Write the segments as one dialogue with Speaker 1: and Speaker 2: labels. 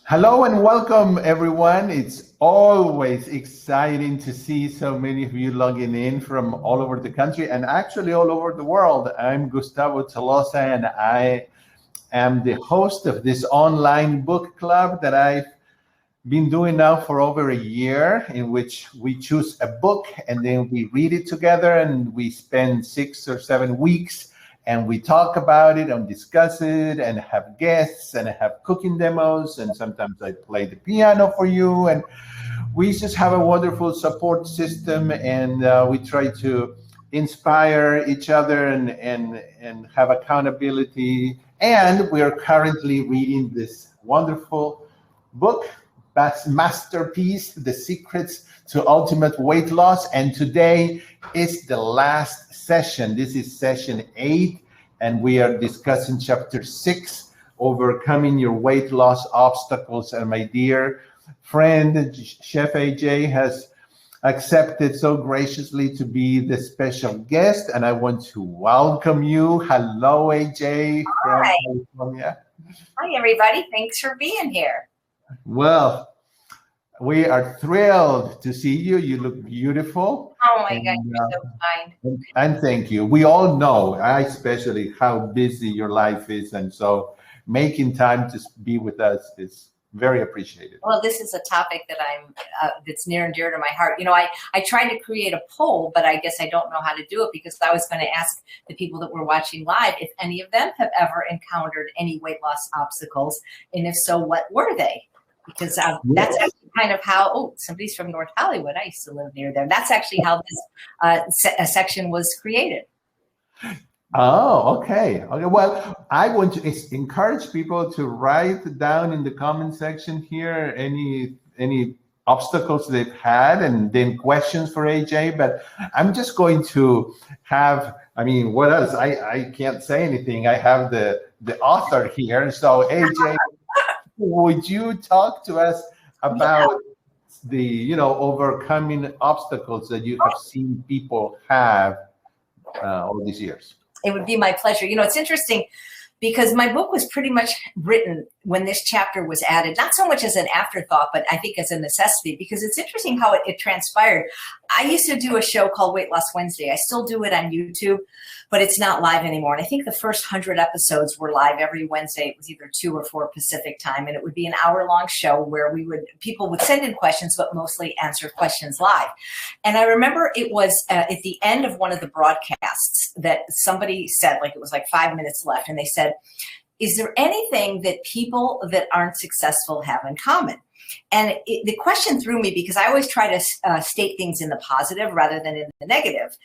Speaker 1: Hello and welcome, everyone. It's always exciting to see so many of you logging in from all over the country and actually all over the world. I'm Gustavo Tolosa, and I am the host of this online book club that I've been doing now for over a year, in which we choose a book and then we read it together, and we spend 6 or 7 weeks and we talk about it and discuss it and have guests and have cooking demos, and sometimes I play the piano for you, and we just have a wonderful support system, and we try to inspire each other and have accountability. And we are currently reading this wonderful book, masterpiece, The Secrets to Ultimate Weight Loss. And today is the last session. This is session 8, and we are discussing chapter 6, overcoming your weight loss obstacles. And my dear friend, Chef AJ, has accepted so graciously to be the special guest, and I want to welcome you. Hello, AJ from
Speaker 2: Hi.
Speaker 1: California.
Speaker 2: Hi, everybody. Thanks for being here.
Speaker 1: Well, we are thrilled to see you. You look beautiful.
Speaker 2: Oh, my God, you're so kind.
Speaker 1: And thank you. We all know, I especially, how busy your life is. And so making time to be with us is very appreciated.
Speaker 2: Well, this is a topic that that's near and dear to my heart. You know, I tried to create a poll, but I guess I don't know how to do it, because I was going to ask the people that were watching live if any of them have ever encountered any weight loss obstacles. And if so, what were they? Because that's actually kind of how, somebody's from North Hollywood. I used to live near there. That's actually how this section was created.
Speaker 1: Oh, okay. Well, I want to encourage people to write down in the comment section here any obstacles they've had, and then questions for AJ. But I'm just going to have, what else? I can't say anything. I have the author here. So AJ, would you talk to us about the, overcoming obstacles that you have seen people have all these years?
Speaker 2: It would be my pleasure. You know, it's interesting because my book was pretty much written when this chapter was added, not so much as an afterthought, but I think as a necessity, because it's interesting how it transpired. I used to do a show called Weight Loss Wednesday. I still do it on YouTube, but it's not live anymore. And I think the first 100 episodes were live every Wednesday. It was either 2 or 4 Pacific time. And it would be an hour-long show where people would send in questions, but mostly answer questions live. And I remember it was at the end of one of the broadcasts that somebody said, it was 5 minutes left. And they said, is there anything that people that aren't successful have in common? And the question threw me, because I always try to state things in the positive rather than in the negative,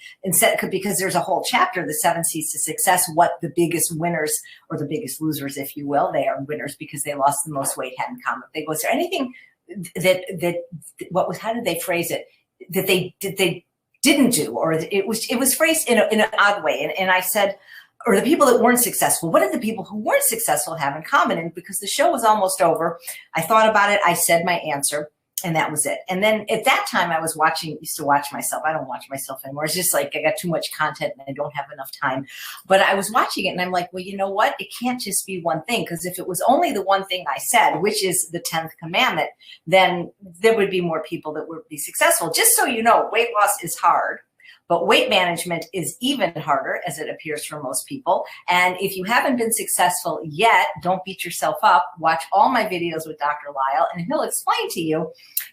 Speaker 2: because there's a whole chapter, the 7 C's to success, what the biggest winners or the biggest losers, if you will, they are winners because they lost the most weight, had in common. They go, is there anything how did they phrase it, that they didn't do, or it was phrased in an odd way. And I said, or the people that weren't successful, what did the people who weren't successful have in common? And because the show was almost over, I thought about it. I said my answer, and that was it. And then at that time, I was used to watch myself. I don't watch myself anymore. It's just I got too much content and I don't have enough time. But I was watching it and I'm like, well, you know what? It can't just be one thing, because if it was only the one thing I said, which is the 10th commandment, then there would be more people that would be successful. Just so you know, weight loss is hard. But weight management is even harder, as it appears for most people. And if you haven't been successful yet, don't beat yourself up. Watch all my videos with Dr. Lyle, and he'll explain to you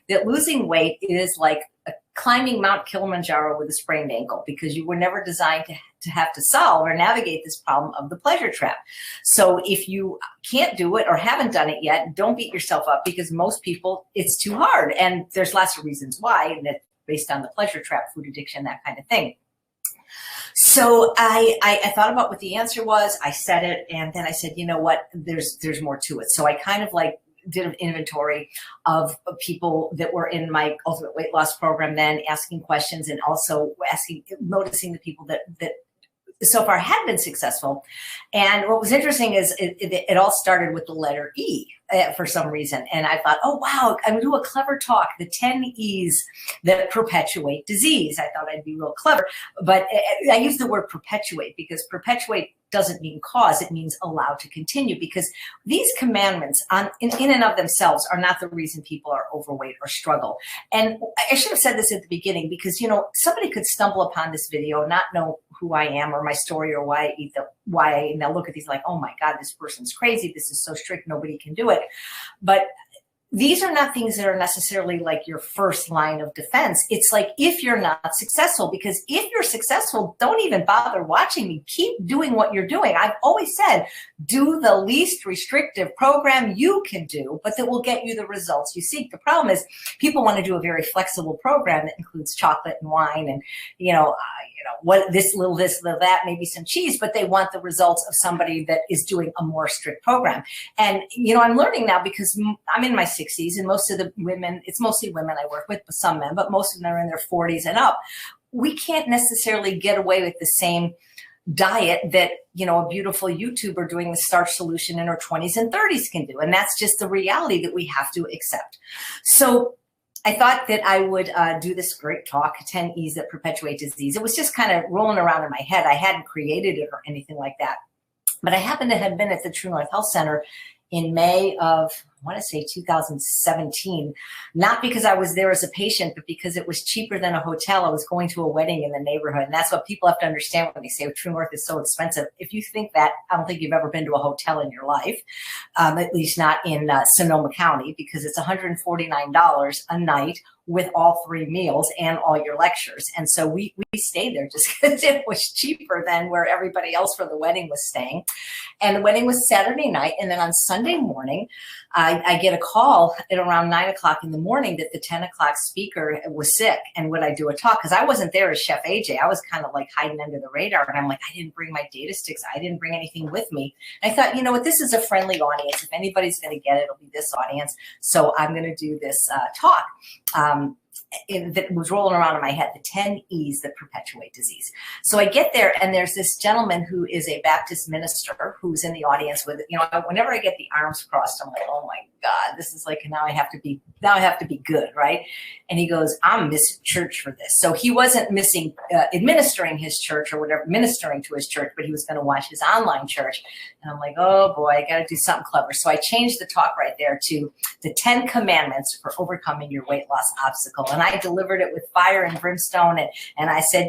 Speaker 2: that losing weight is like climbing Mount Kilimanjaro with a sprained ankle, because you were never designed to have to solve or navigate this problem of the pleasure trap. So if you can't do it or haven't done it yet, don't beat yourself up, because most people, it's too hard. And there's lots of reasons why, and that based on the pleasure trap, food addiction, that kind of thing. So I thought about what the answer was. I said it, and then I said, you know what, there's more to it. So I kind of did an inventory of people that were in my Ultimate Weight Loss program then, asking questions, and also noticing the people that so far had been successful. And what was interesting is it all started with the letter E for some reason. And I thought, oh, wow, I'm going to do a clever talk, the 10 E's that perpetuate disease. I thought I'd be real clever. But I use the word perpetuate because perpetuate doesn't mean cause, it means allow to continue, because these commandments in and of themselves are not the reason people are overweight or struggle. And I should have said this at the beginning, because, somebody could stumble upon this video, not know who I am or my story or why I eat and they'll look at these like, oh my God, this person's crazy. This is so strict. Nobody can do it. But these are not things that are necessarily like your first line of defense. It's like, if you're not successful, because if you're successful, don't even bother watching me. Keep doing what you're doing. I've always said, do the least restrictive program you can do, but that will get you the results you seek. The problem is people want to do a very flexible program that includes chocolate and wine and, what this little that, maybe some cheese, but they want the results of somebody that is doing a more strict program. And, I'm learning now, because I'm in my 60s, and most of the women, it's mostly women I work with, but some men, but most of them are in their 40s and up. We can't necessarily get away with the same diet that, a beautiful YouTuber doing the starch solution in her 20s and 30s can do. And that's just the reality that we have to accept. So I thought that I would do this great talk, 10 E's that perpetuate disease. It was just kind of rolling around in my head. I hadn't created it or anything like that. But I happened to have been at the True North Health Center in May of, I want to say 2017, not because I was there as a patient, but because it was cheaper than a hotel. I was going to a wedding in the neighborhood. And that's what people have to understand when they say, True North is so expensive. If you think that, I don't think you've ever been to a hotel in your life, at least not in Sonoma County, because it's $149 a night with all 3 meals and all your lectures. And so we stayed there just because it was cheaper than where everybody else for the wedding was staying. And the wedding was Saturday night. And then on Sunday morning, I get a call at around 9 o'clock in the morning that the 10 o'clock speaker was sick and would I do a talk? Because I wasn't there as Chef AJ. I was kind of like hiding under the radar. And I'm like, I didn't bring my data sticks. I didn't bring anything with me. And I thought, you know what, this is a friendly audience. If anybody's going to get it, it'll be this audience. So I'm going to do this talk. That was rolling around in my head, the 10 E's that perpetuate disease. So I get there, and there's this gentleman who is a Baptist minister who's in the audience with, whenever I get the arms crossed, I'm like, oh my God, this is like, now I have to be good, right? And he goes, I'm missing church for this. So he wasn't missing administering his church or whatever, ministering to his church, but he was going to watch his online church. And I'm like, oh boy, I got to do something clever. So I changed the talk right there to the 10 commandments for overcoming your weight loss obstacle. And I delivered it with fire and brimstone. And I said,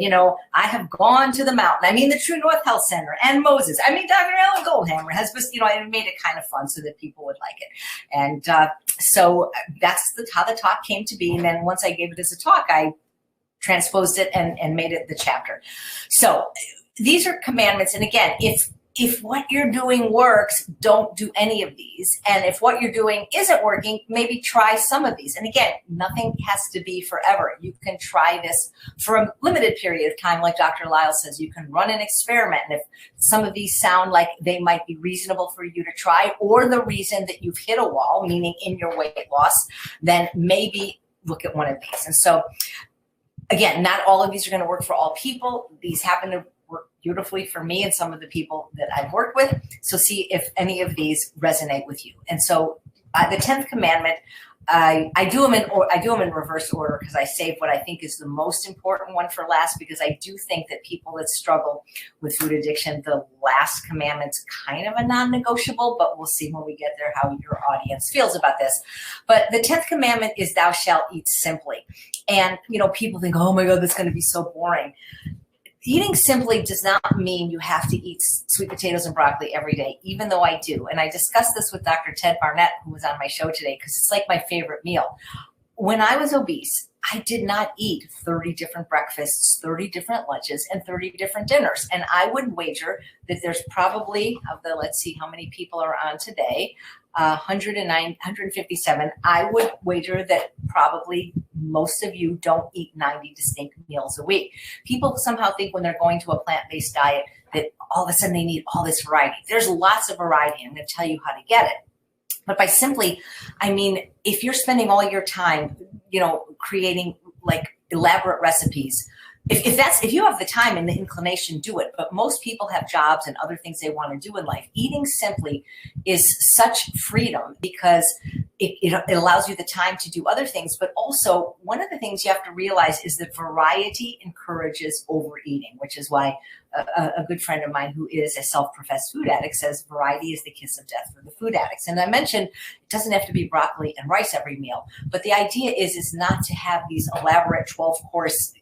Speaker 2: I have gone to the mountain. I mean, the True North Health Center and Moses. I mean, Dr. Ellen Goldhammer has, I made it kind of fun so that people would like it. And so that's how the talk came to be. And then once I gave it as a talk, I transposed it and made it the chapter. So these are commandments. And again, if what you're doing works, don't do any of these. And if what you're doing isn't working, maybe try some of these. And again, nothing has to be forever. You can try this for a limited period of time. Like Dr. Lyle says, you can run an experiment. And if some of these sound like they might be reasonable for you to try, or the reason that you've hit a wall, meaning in your weight loss, then maybe look at one of these. And so again, not all of these are going to work for all people. These happen to work beautifully for me and some of the people that I've worked with. So see if any of these resonate with you. And so the 10th commandment, I do them in reverse order because I save what I think is the most important one for last, because I do think that people that struggle with food addiction, the last commandment's kind of a non-negotiable, but we'll see when we get there how your audience feels about this. But the 10th commandment is thou shalt eat simply. And, people think, oh my God, that's going to be so boring. Eating simply does not mean you have to eat sweet potatoes and broccoli every day, even though I do. And I discussed this with Dr. Ted Barnett, who was on my show today, because it's like my favorite meal. When I was obese, I did not eat 30 different breakfasts, 30 different lunches, and 30 different dinners. And I would wager that there's probably, let's see how many people are on today, 157. I would wager that probably most of you don't eat 90 distinct meals a week. People somehow think when they're going to a plant-based diet that all of a sudden they need all this variety. There's lots of variety. I'm going to tell you how to get it. But by simply, I mean, if you're spending all your time, creating like elaborate recipes, if you have the time and the inclination, do it. But most people have jobs and other things they want to do in life. Eating simply is such freedom because it allows you the time to do other things. But also, one of the things you have to realize is that variety encourages overeating, which is why a good friend of mine who is a self-professed food addict says variety is the kiss of death for the food addicts. And I mentioned it doesn't have to be broccoli and rice every meal, but the idea is not to have these elaborate 12-course,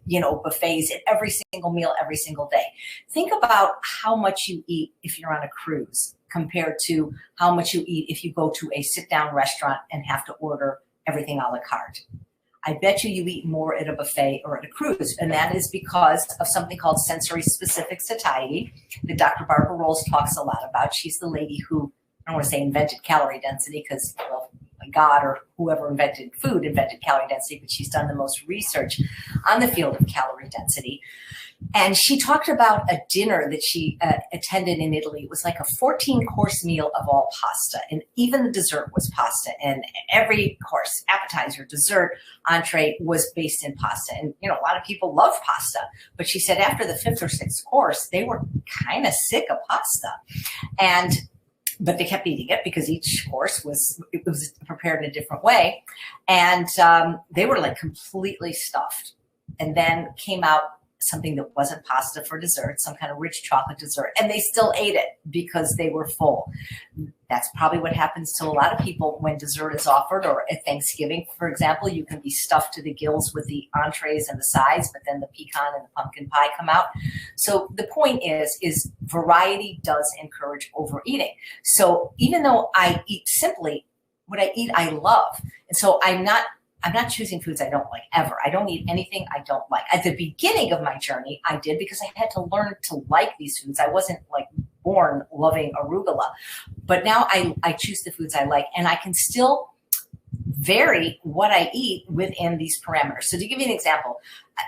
Speaker 2: buffets at every single meal, every single day. Think about how much you eat if you're on a cruise compared to how much you eat if you go to a sit-down restaurant and have to order everything a la carte. I bet you eat more at a buffet or at a cruise, and that is because of something called sensory specific satiety that Dr. Barbara Rolls talks a lot about. She's the lady who, I don't want to say invented calorie density because, well, God or whoever invented food invented calorie density, but she's done the most research on the field of calorie density. And she talked about a dinner that she attended in Italy. It was like a 14-course meal of all pasta. And even the dessert was pasta. And every course, appetizer, dessert, entree was based in pasta. And, a lot of people love pasta. But she said after the 5th or 6th course, they were kind of sick of pasta. But they kept eating it because each course was prepared in a different way. And they were like completely stuffed. And then came out something that wasn't pasta for dessert, some kind of rich chocolate dessert, and they still ate it because they were full. That's probably what happens to a lot of people when dessert is offered, or at Thanksgiving, for example. You can be stuffed to the gills with the entrees and the sides, but then the pecan and the pumpkin pie come out. So the point is variety does encourage overeating. So even though I eat simply, what I eat, I love. And so I'm not choosing foods I don't like ever. I don't eat anything I don't like. At the beginning of my journey, I did because I had to learn to like these foods. I wasn't like born loving arugula, but now I choose the foods I like, and I can still vary what I eat within these parameters. So to give you an example,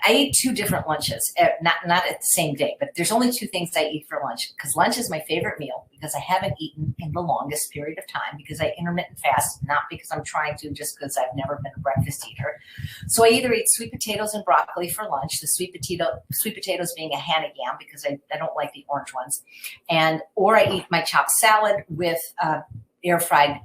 Speaker 2: I eat 2 different lunches, not at the same day, but there's only 2 things I eat for lunch, because lunch is my favorite meal because I haven't eaten in the longest period of time, because I intermittent fast, not because I'm trying to, just because I've never been a breakfast eater. So I either eat sweet potatoes and broccoli for lunch, the sweet potatoes being a Hannah yam because I don't like the orange ones, or I eat my chopped salad with air fried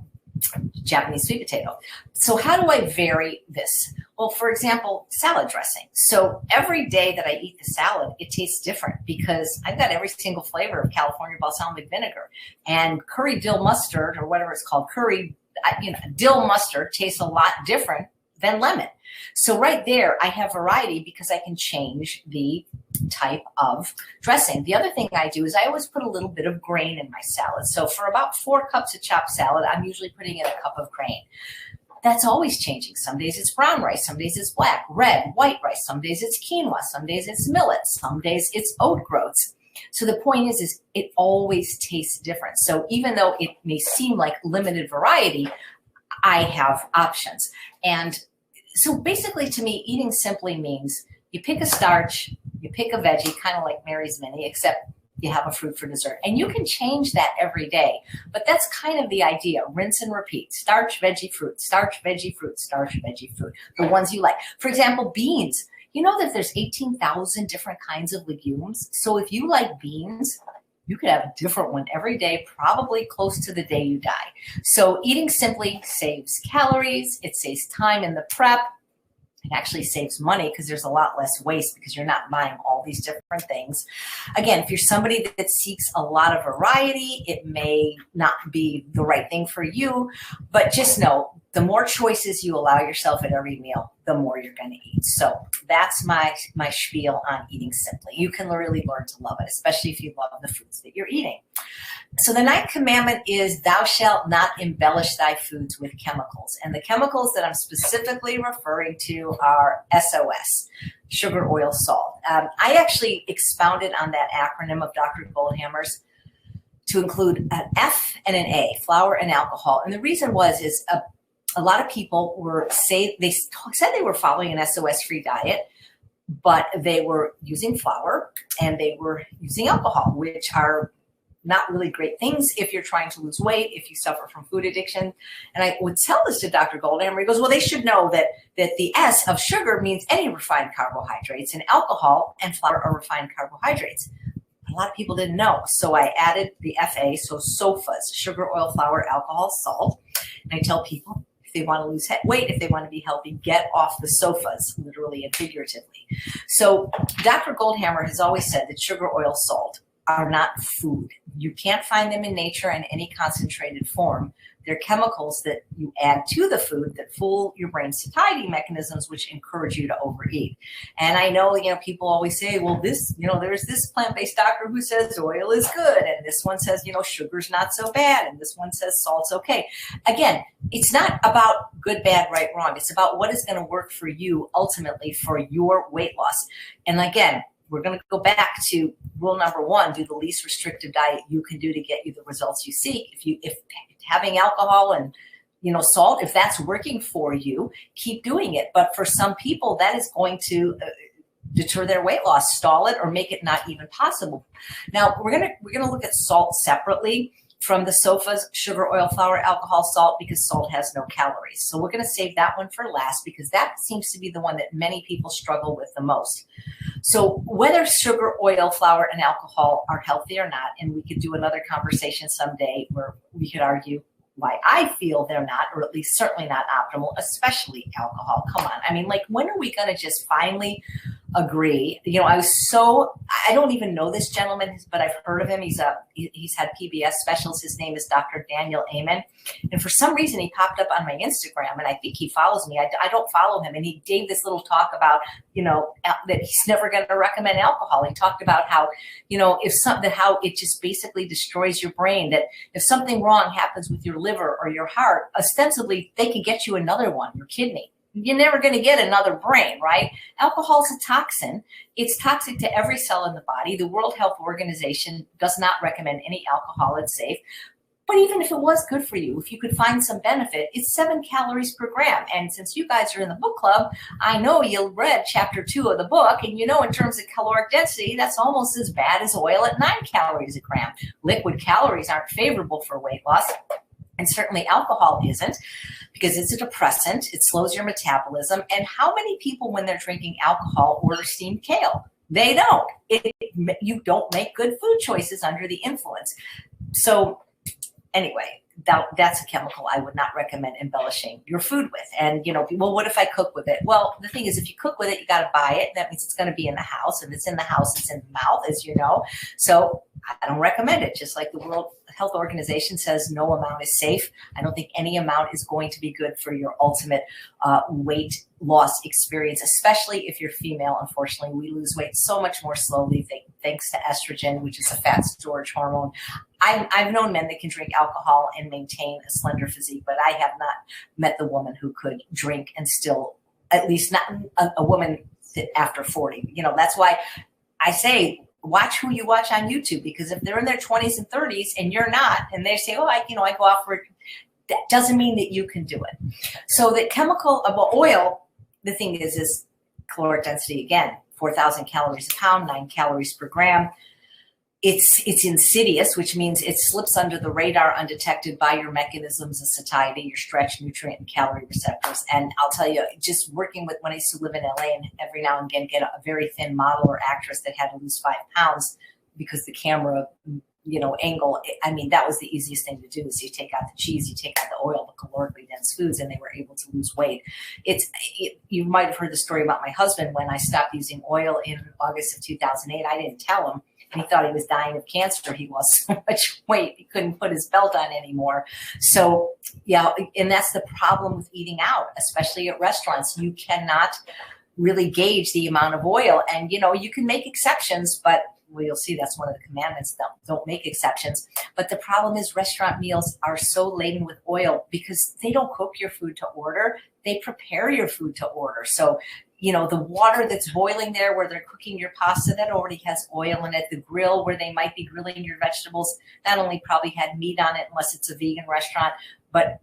Speaker 2: Japanese sweet potato. So how do I vary this? Well, for example, salad dressing. So every day that I eat the salad, it tastes different because I've got every single flavor of California balsamic vinegar, and curry dill mustard, or whatever it's called, dill mustard tastes a lot different than lemon. So right there, I have variety because I can change the type of dressing. The other thing I do is I always put a little bit of grain in my salad. So for about 4 cups of chopped salad, I'm usually putting in a cup of grain. That's always changing. Some days it's brown rice, some days it's black, red, white rice, some days it's quinoa, some days it's millet, some days it's oat groats. So the point is it always tastes different. So even though it may seem like limited variety, I have options. And so basically, to me, eating simply means you pick a starch, you pick a veggie, kind of like Mary's Mini, except you have a fruit for dessert. And you can change that every day. But that's kind of the idea. Rinse and repeat. Starch, veggie, fruit. Starch, veggie, fruit. Starch, veggie, fruit. The ones you like. For example, beans. You know that there's 18,000 different kinds of legumes. So if you like beans, you could have a different one every day, probably close to the day you die. So eating simply saves calories. It saves time in the prep. It actually saves money because there's a lot less waste because you're not buying all these different things. Again, if you're somebody that seeks a lot of variety, it may not be the right thing for you, but just know the more choices you allow yourself at every meal, the more you're going to eat. So that's my spiel on eating simply. You can really learn to love it, especially if you love the foods that you're eating. So the 9th commandment is thou shalt not embellish thy foods with chemicals. And the chemicals that I'm specifically referring to are SOS, sugar, oil, salt. I actually expounded on that acronym of Dr. Goldhammer's to include an F and an A, flour and alcohol. And the reason is a lot of people said they were following an SOS-free diet, but they were using flour and they were using alcohol, which are not really great things if you're trying to lose weight, if you suffer from food addiction. And I would tell this to Dr. Goldhammer. He goes, well, they should know that the S of sugar means any refined carbohydrates, and alcohol and flour are refined carbohydrates. A lot of people didn't know. So I added the FA, so SOFAs, sugar, oil, flour, alcohol, salt. And I tell people, they want to lose weight, if they want to be healthy, get off the sofas, literally and figuratively. So Dr. Goldhammer has always said that sugar, oil, salt are not food. You can't find them in nature in any concentrated form. They're chemicals that you add to the food that fool your brain's satiety mechanisms, which encourage you to overeat. And I know, people always say, well, there's this plant-based doctor who says oil is good, and this one says, sugar's not so bad, and this one says salt's okay. Again, it's not about good, bad, right, wrong. It's about what is going to work for you ultimately for your weight loss. And again, we're going to go back to rule number one: do the least restrictive diet you can do to get you the results you seek. If having alcohol and salt, if that's working for you, keep doing it. But for some people, that is going to deter their weight loss, stall it, or make it not even possible. Now we're gonna look at salt separately from the sofas: sugar, oil, flour, alcohol, salt, because salt has no calories. So we're going to save that one for last, because that seems to be the one that many people struggle with the most. So whether sugar, oil, flour, and alcohol are healthy or not, and we could do another conversation someday where we could argue why I feel they're not, or at least certainly not optimal, especially alcohol. Come on. When are we going to just finally agree? I don't even know this gentleman, but I've heard of him. He's had PBS specials. His name is Dr. Daniel Amen. And for some reason, he popped up on my Instagram, and I think he follows me. I don't follow him. And he gave this little talk about, that he's never going to recommend alcohol. He talked about how, how it just basically destroys your brain, that if something wrong happens with your liver or your heart, ostensibly they can get you another one, your kidney. You're never going to get another brain, right? Alcohol is a toxin. It's toxic to every cell in the body. The World Health Organization does not recommend any alcohol. It's safe. But even if it was good for you, if you could find some benefit, it's 7 calories per gram. And since you guys are in the book club, I know you read chapter 2 of the book, and in terms of caloric density, that's almost as bad as oil at 9 calories a gram. Liquid calories aren't favorable for weight loss. And certainly alcohol isn't, because it's a depressant. It slows your metabolism. And how many people, when they're drinking alcohol, order steamed kale? They don't. You don't make good food choices under the influence. So anyway, that's a chemical I would not recommend embellishing your food with. And, well, what if I cook with it? Well, the thing is, if you cook with it, you got to buy it. That means it's going to be in the house. If it's in the house, it's in the mouth, as you know. So I don't recommend it. Just like the World Health Organization says no amount is safe, I don't think any amount is going to be good for your ultimate weight loss experience, especially if you're female. Unfortunately, we lose weight so much more slowly thanks to estrogen, which is a fat storage hormone. I've known men that can drink alcohol and maintain a slender physique, but I have not met the woman who could drink and still, at least not a woman after 40. That's why I say, watch who you watch on YouTube, because if they're in their 20s and 30s and you're not, and they say, I go out for it, that doesn't mean that you can do it. So the chemical of oil, the thing is caloric density, again, 4,000 calories a pound, 9 calories per gram. It's insidious, which means it slips under the radar undetected by your mechanisms of satiety, your stretch, nutrient, and calorie receptors. And I'll tell you, just working with, when I used to live in LA, and every now and again get a very thin model or actress that had to lose 5 pounds because the camera, angle, that was the easiest thing to do, is you take out the cheese, you take out the oil, the calorically dense foods, and they were able to lose weight. You might have heard the story about my husband. When I stopped using oil in August of 2008, I didn't tell him. He thought he was dying of cancer. He lost so much weight, he couldn't put his belt on anymore. So, and that's the problem with eating out, especially at restaurants. You cannot really gauge the amount of oil. And, you can make exceptions, but you'll see that's one of the commandments. Don't make exceptions. But the problem is restaurant meals are so laden with oil because they don't cook your food to order. They prepare your food to order. So, the water that's boiling there where they're cooking your pasta, that already has oil in it. The grill where they might be grilling your vegetables, that only probably had meat on it, unless it's a vegan restaurant. But,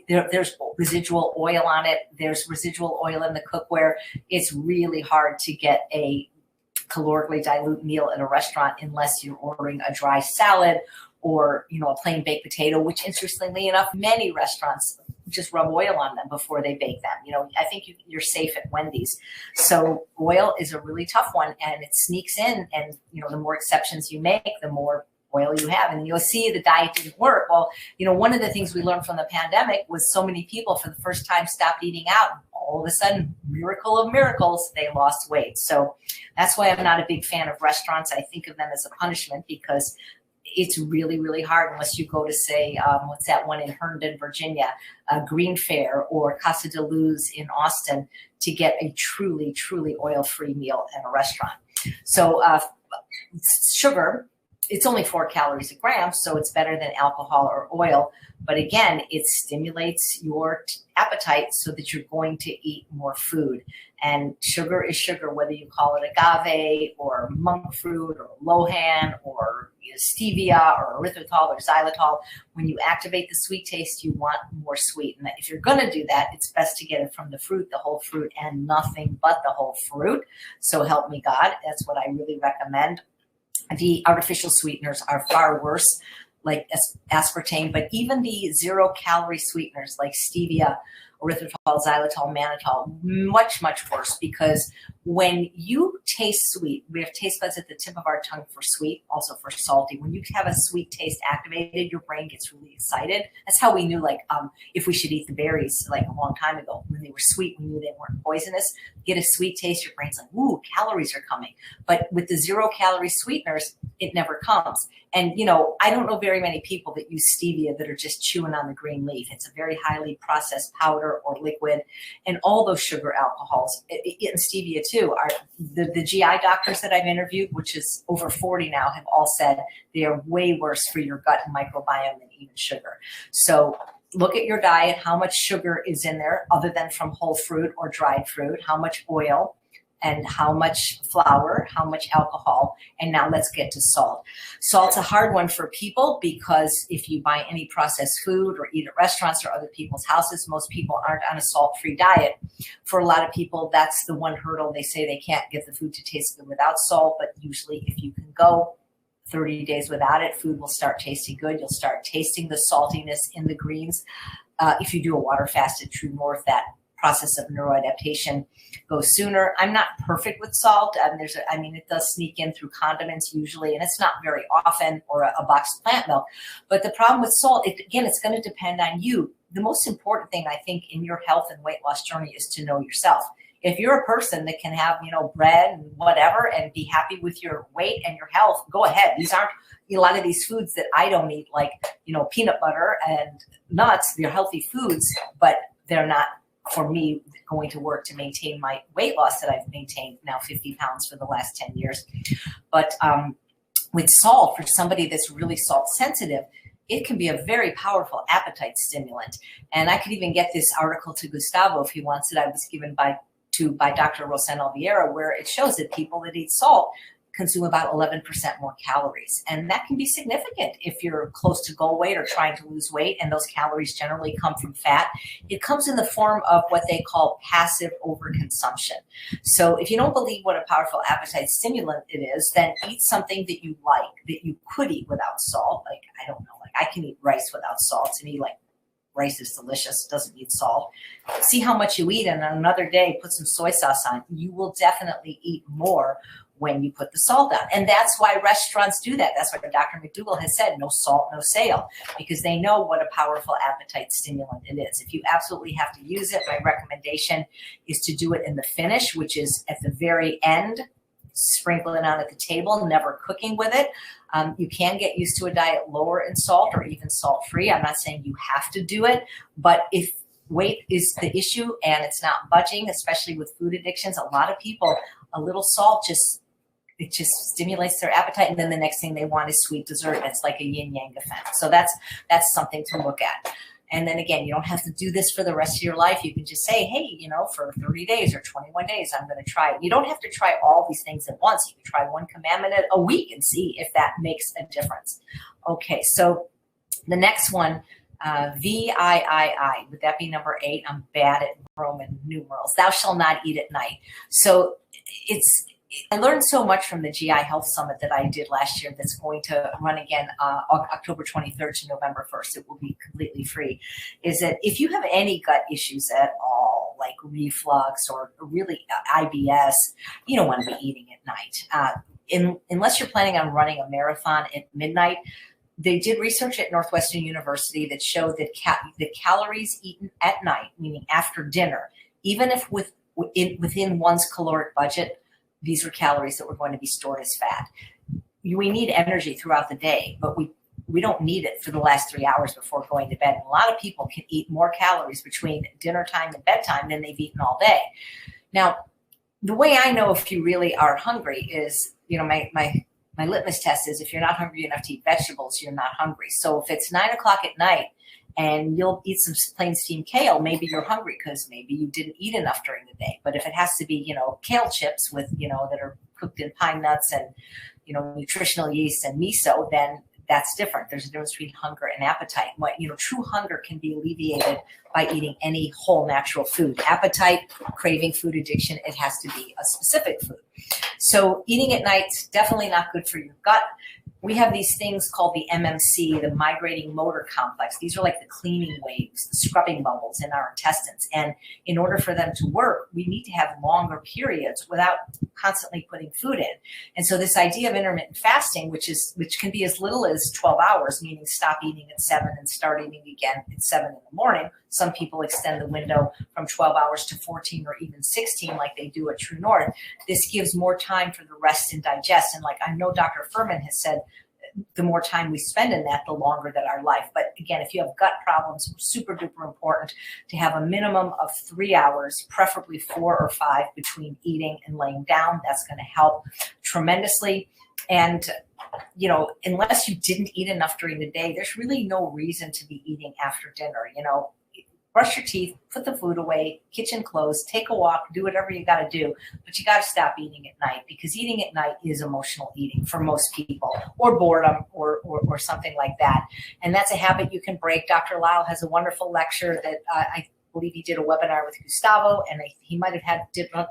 Speaker 2: there's residual oil on it. There's residual oil in the cookware. It's really hard to get a calorically dilute meal at a restaurant unless you're ordering a dry salad or, a plain baked potato, which interestingly enough, many restaurants just rub oil on them before they bake them. I think you're safe at Wendy's. So oil is a really tough one, and it sneaks in, and, the more exceptions you make, the more oil you have. And you'll see the diet didn't work. Well, one of the things we learned from the pandemic was so many people for the first time stopped eating out. All of a sudden, miracle of miracles, they lost weight. So that's why I'm not a big fan of restaurants. I think of them as a punishment because it's really, really hard unless you go to, say, what's that one in Herndon, Virginia, Green Fair or Casa de Luz in Austin to get a truly, truly oil-free meal at a restaurant. So sugar, it's only 4 calories a gram, so it's better than alcohol or oil. But again, it stimulates your appetite so that you're going to eat more food. And sugar is sugar, whether you call it agave or monk fruit or lohan or stevia or erythritol or xylitol. When you activate the sweet taste, you want more sweet. And if you're going to do that, it's best to get it from the fruit, the whole fruit, and nothing but the whole fruit. So help me God. That's what I really recommend. The artificial sweeteners are far worse, like aspartame, but even the 0-calorie sweeteners like stevia, erythritol, xylitol, mannitol, much, much worse, because when you taste sweet, we have taste buds at the tip of our tongue for sweet, also for salty. When you have a sweet taste activated, your brain gets really excited. That's how we knew, if we should eat the berries, a long time ago. When they were sweet, we knew they weren't poisonous. Get a sweet taste, your brain's like, ooh, calories are coming. But with the 0-calorie sweeteners, it never comes. And, I don't know very many people that use stevia that are just chewing on the green leaf. It's a very highly processed powder or liquid. And all those sugar alcohols, and stevia too, are the GI doctors that I've interviewed, which is over 40 now, have all said they are way worse for your gut and microbiome than even sugar. So look at your diet, how much sugar is in there other than from whole fruit or dried fruit, how much oil, and how much flour, how much alcohol. And now let's get to salt. Salt's a hard one for people because if you buy any processed food or eat at restaurants or other people's houses, most people aren't on a salt-free diet. For a lot of people, that's the one hurdle. They say they can't get the food to taste good without salt, but usually if you can go 30 days without it, food will start tasting good. You'll start tasting the saltiness in the greens. If you do a water fast at True North, that process of neuroadaptation goes sooner. I'm not perfect with salt. It does sneak in through condiments usually, and it's not very often, or a boxed plant milk. But the problem with salt, it's going to depend on you. The most important thing I think in your health and weight loss journey is to know yourself. If you're a person that can have, bread and whatever and be happy with your weight and your health, go ahead. These aren't a lot of these foods that I don't eat, like, peanut butter and nuts. They're healthy foods, but they're not, for me, going to work to maintain my weight loss that I've maintained now 50 pounds for the last 10 years. But with salt, for somebody that's really salt sensitive, it can be a very powerful appetite stimulant. And I could even get this article to Gustavo if he wants it. I was given by Dr. Rosanna Alviera, where it shows that people that eat salt consume about 11% more calories. And that can be significant if you're close to goal weight or trying to lose weight, and those calories generally come from fat. It comes in the form of what they call passive overconsumption. So if you don't believe what a powerful appetite stimulant it is, then eat something that you like, that you could eat without salt. I can eat rice without salt. To me, rice is delicious, doesn't need salt. See how much you eat, and on another day, put some soy sauce on. You will definitely eat more when you put the salt on. And that's why restaurants do that. That's why Dr. McDougall has said, no salt, no sale, because they know what a powerful appetite stimulant it is. If you absolutely have to use it, my recommendation is to do it in the finish, which is at the very end, sprinkle it on at the table, never cooking with it. You can get used to a diet lower in salt or even salt-free. I'm not saying you have to do it, but if weight is the issue and it's not budging, especially with food addictions, a lot of people, a little salt just stimulates their appetite, and then the next thing they want is sweet dessert. It's like a yin-yang effect. So that's something to look at. And then again, you don't have to do this for the rest of your life. You can just say, hey, for 30 days or 21 days, I'm going to try it. You don't have to try all these things at once. You can try one commandment a week and see if that makes a difference. Okay, so the next one, VIII, would that be number 8? I'm bad at Roman numerals. Thou shalt not eat at night. So I learned so much from the GI Health Summit that I did last year that's going to run again October 23rd to November 1st. It will be completely free. Is that if you have any gut issues at all, like reflux or really IBS, you don't want to be eating at night. unless you're planning on running a marathon at midnight, they did research at Northwestern University that showed that the calories eaten at night, meaning after dinner, even if within one's caloric budget, these were calories that were going to be stored as fat. We need energy throughout the day, but we don't need it for the last 3 hours before going to bed. And a lot of people can eat more calories between dinner time and bedtime than they've eaten all day. Now, the way I know if you really are hungry is, my litmus test is if you're not hungry enough to eat vegetables, you're not hungry. So if it's 9 o'clock at night and you'll eat some plain steamed kale, maybe you're hungry because maybe you didn't eat enough during the day. But if it has to be, kale chips with, that are cooked in pine nuts and, nutritional yeast and miso, then that's different. There's a difference between hunger and appetite. True hunger can be alleviated by eating any whole natural food. Appetite, craving, food addiction, it has to be a specific food. So eating at night's definitely not good for your gut. We have these things called the MMC, the migrating motor complex. These are like the cleaning waves, the scrubbing bubbles in our intestines. And in order for them to work, we need to have longer periods without constantly putting food in. And so this idea of intermittent fasting, which can be as little as 12 hours, meaning stop eating at 7 and start eating again at 7 in the morning. Some people extend the window from 12 hours to 14 or even 16 like they do at True North. This gives more time for the rest and digest. And like I know Dr. Furman has said, the more time we spend in that, the longer that our life. But again, if you have gut problems, super duper important to have a minimum of 3 hours, preferably 4 or 5 between eating and laying down. That's going to help tremendously. And, unless you didn't eat enough during the day, there's really no reason to be eating after dinner. Brush your teeth, put the food away, kitchen closed, take a walk, do whatever you got to do. But you got to stop eating at night, because eating at night is emotional eating for most people, or boredom or something like that. And that's a habit you can break. Dr. Lyle has a wonderful lecture that I believe he did a webinar with Gustavo, and he might have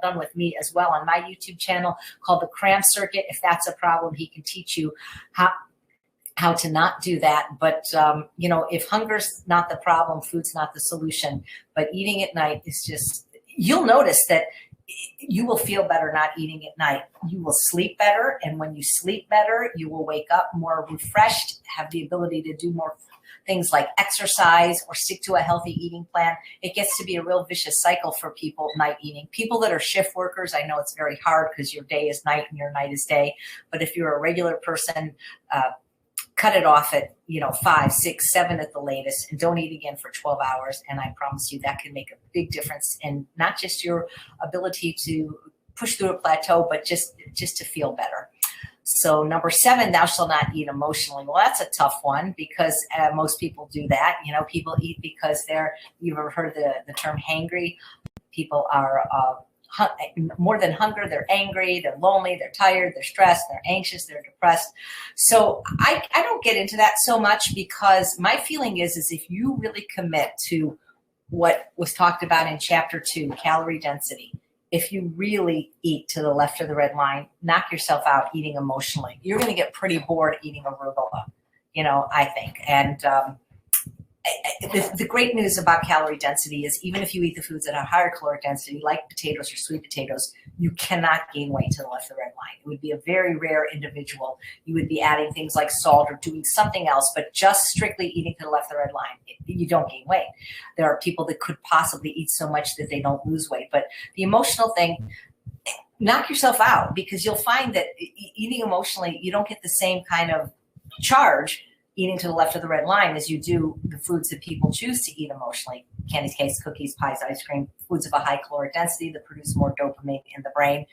Speaker 2: done with me as well on my YouTube channel called the Cram Circuit. If that's a problem, he can teach you how to not do that. But, if hunger's not the problem, food's not the solution. But eating at night is just, you'll notice that you will feel better not eating at night. You will sleep better. And when you sleep better, you will wake up more refreshed, have the ability to do more things like exercise or stick to a healthy eating plan. It gets to be a real vicious cycle for people, night eating. People that are shift workers, I know it's very hard because your day is night and your night is day. But if you're a regular person, cut it off at 5, 6, 7 at the latest, and don't eat again for 12 hours. And I promise you that can make a big difference in not just your ability to push through a plateau, but just to feel better. So number 7, thou shalt not eat emotionally. Well, that's a tough one, because most people do that. People eat because you've ever heard the term hangry? People are more than hunger, they're angry, they're lonely, they're tired, they're stressed, they're anxious, they're depressed. So I don't get into that so much, because my feeling is if you really commit to what was talked about in chapter 2, calorie density, if you really eat to the left of the red line, knock yourself out eating emotionally. You're going to get pretty bored eating arugula, I think. And the great news about calorie density is even if you eat the foods that have higher caloric density, like potatoes or sweet potatoes, you cannot gain weight to the left of the red line. It would be a very rare individual. You would be adding things like salt or doing something else, but just strictly eating to the left of the red line, you don't gain weight. There are people that could possibly eat so much that they don't lose weight. But the emotional thing, knock yourself out, because you'll find that eating emotionally, you don't get the same kind of charge eating to the left of the red line as you do the foods that people choose to eat emotionally. Candies, cakes, cookies, pies, ice cream, foods of a high caloric density that produce more dopamine in the brain.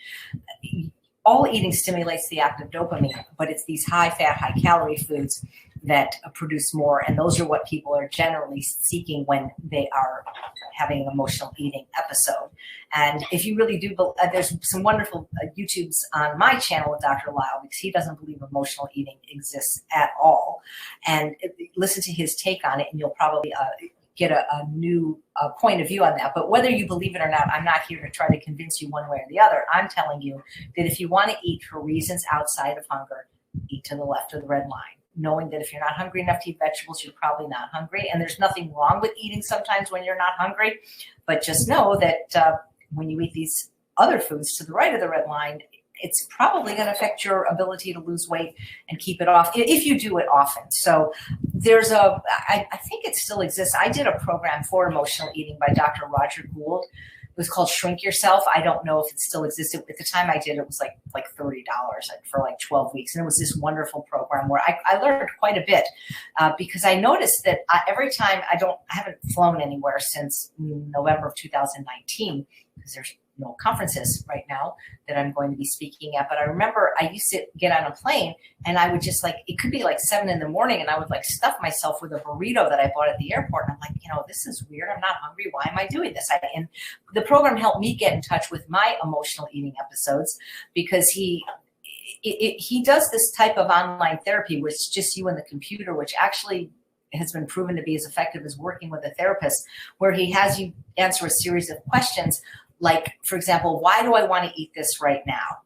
Speaker 2: All eating stimulates the act of dopamine, but it's these high fat, high calorie foods that produce more. And those are what people are generally seeking when they are having an emotional eating episode. And if you really do, there's some wonderful YouTubes on my channel with Dr. Lyle, because he doesn't believe emotional eating exists at all. And listen to his take on it, and you'll probably get a new point of view on that. But whether you believe it or not, I'm not here to try to convince you one way or the other. I'm telling you that if you want to eat for reasons outside of hunger, eat to the left of the red line, knowing that if you're not hungry enough to eat vegetables, you're probably not hungry. And there's nothing wrong with eating sometimes when you're not hungry, but just know that when you eat these other foods to the right of the red line, it's probably going to affect your ability to lose weight and keep it off if you do it often. So there's I think it still exists. I did a program for emotional eating by Dr. Roger Gould. It was called Shrink Yourself. I don't know if it still existed. At the time I did, it was like $30 for like 12 weeks. And it was this wonderful program where I learned quite a bit because I noticed that every time I haven't flown anywhere since November of 2019 because there's no conferences right now that I'm going to be speaking at. But I remember I used to get on a plane and I would just it could be like 7 a.m. and I would stuff myself with a burrito that I bought at the airport. And I'm like, this is weird. I'm not hungry. Why am I doing this? And the program helped me get in touch with my emotional eating episodes because he does this type of online therapy where it's just you and the computer, which actually has been proven to be as effective as working with a therapist, where he has you answer a series of questions. Like, for example, why do I want to eat this right now?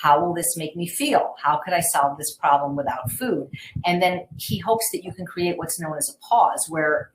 Speaker 2: How will this make me feel? How could I solve this problem without food? And then he hopes that you can create what's known as a pause where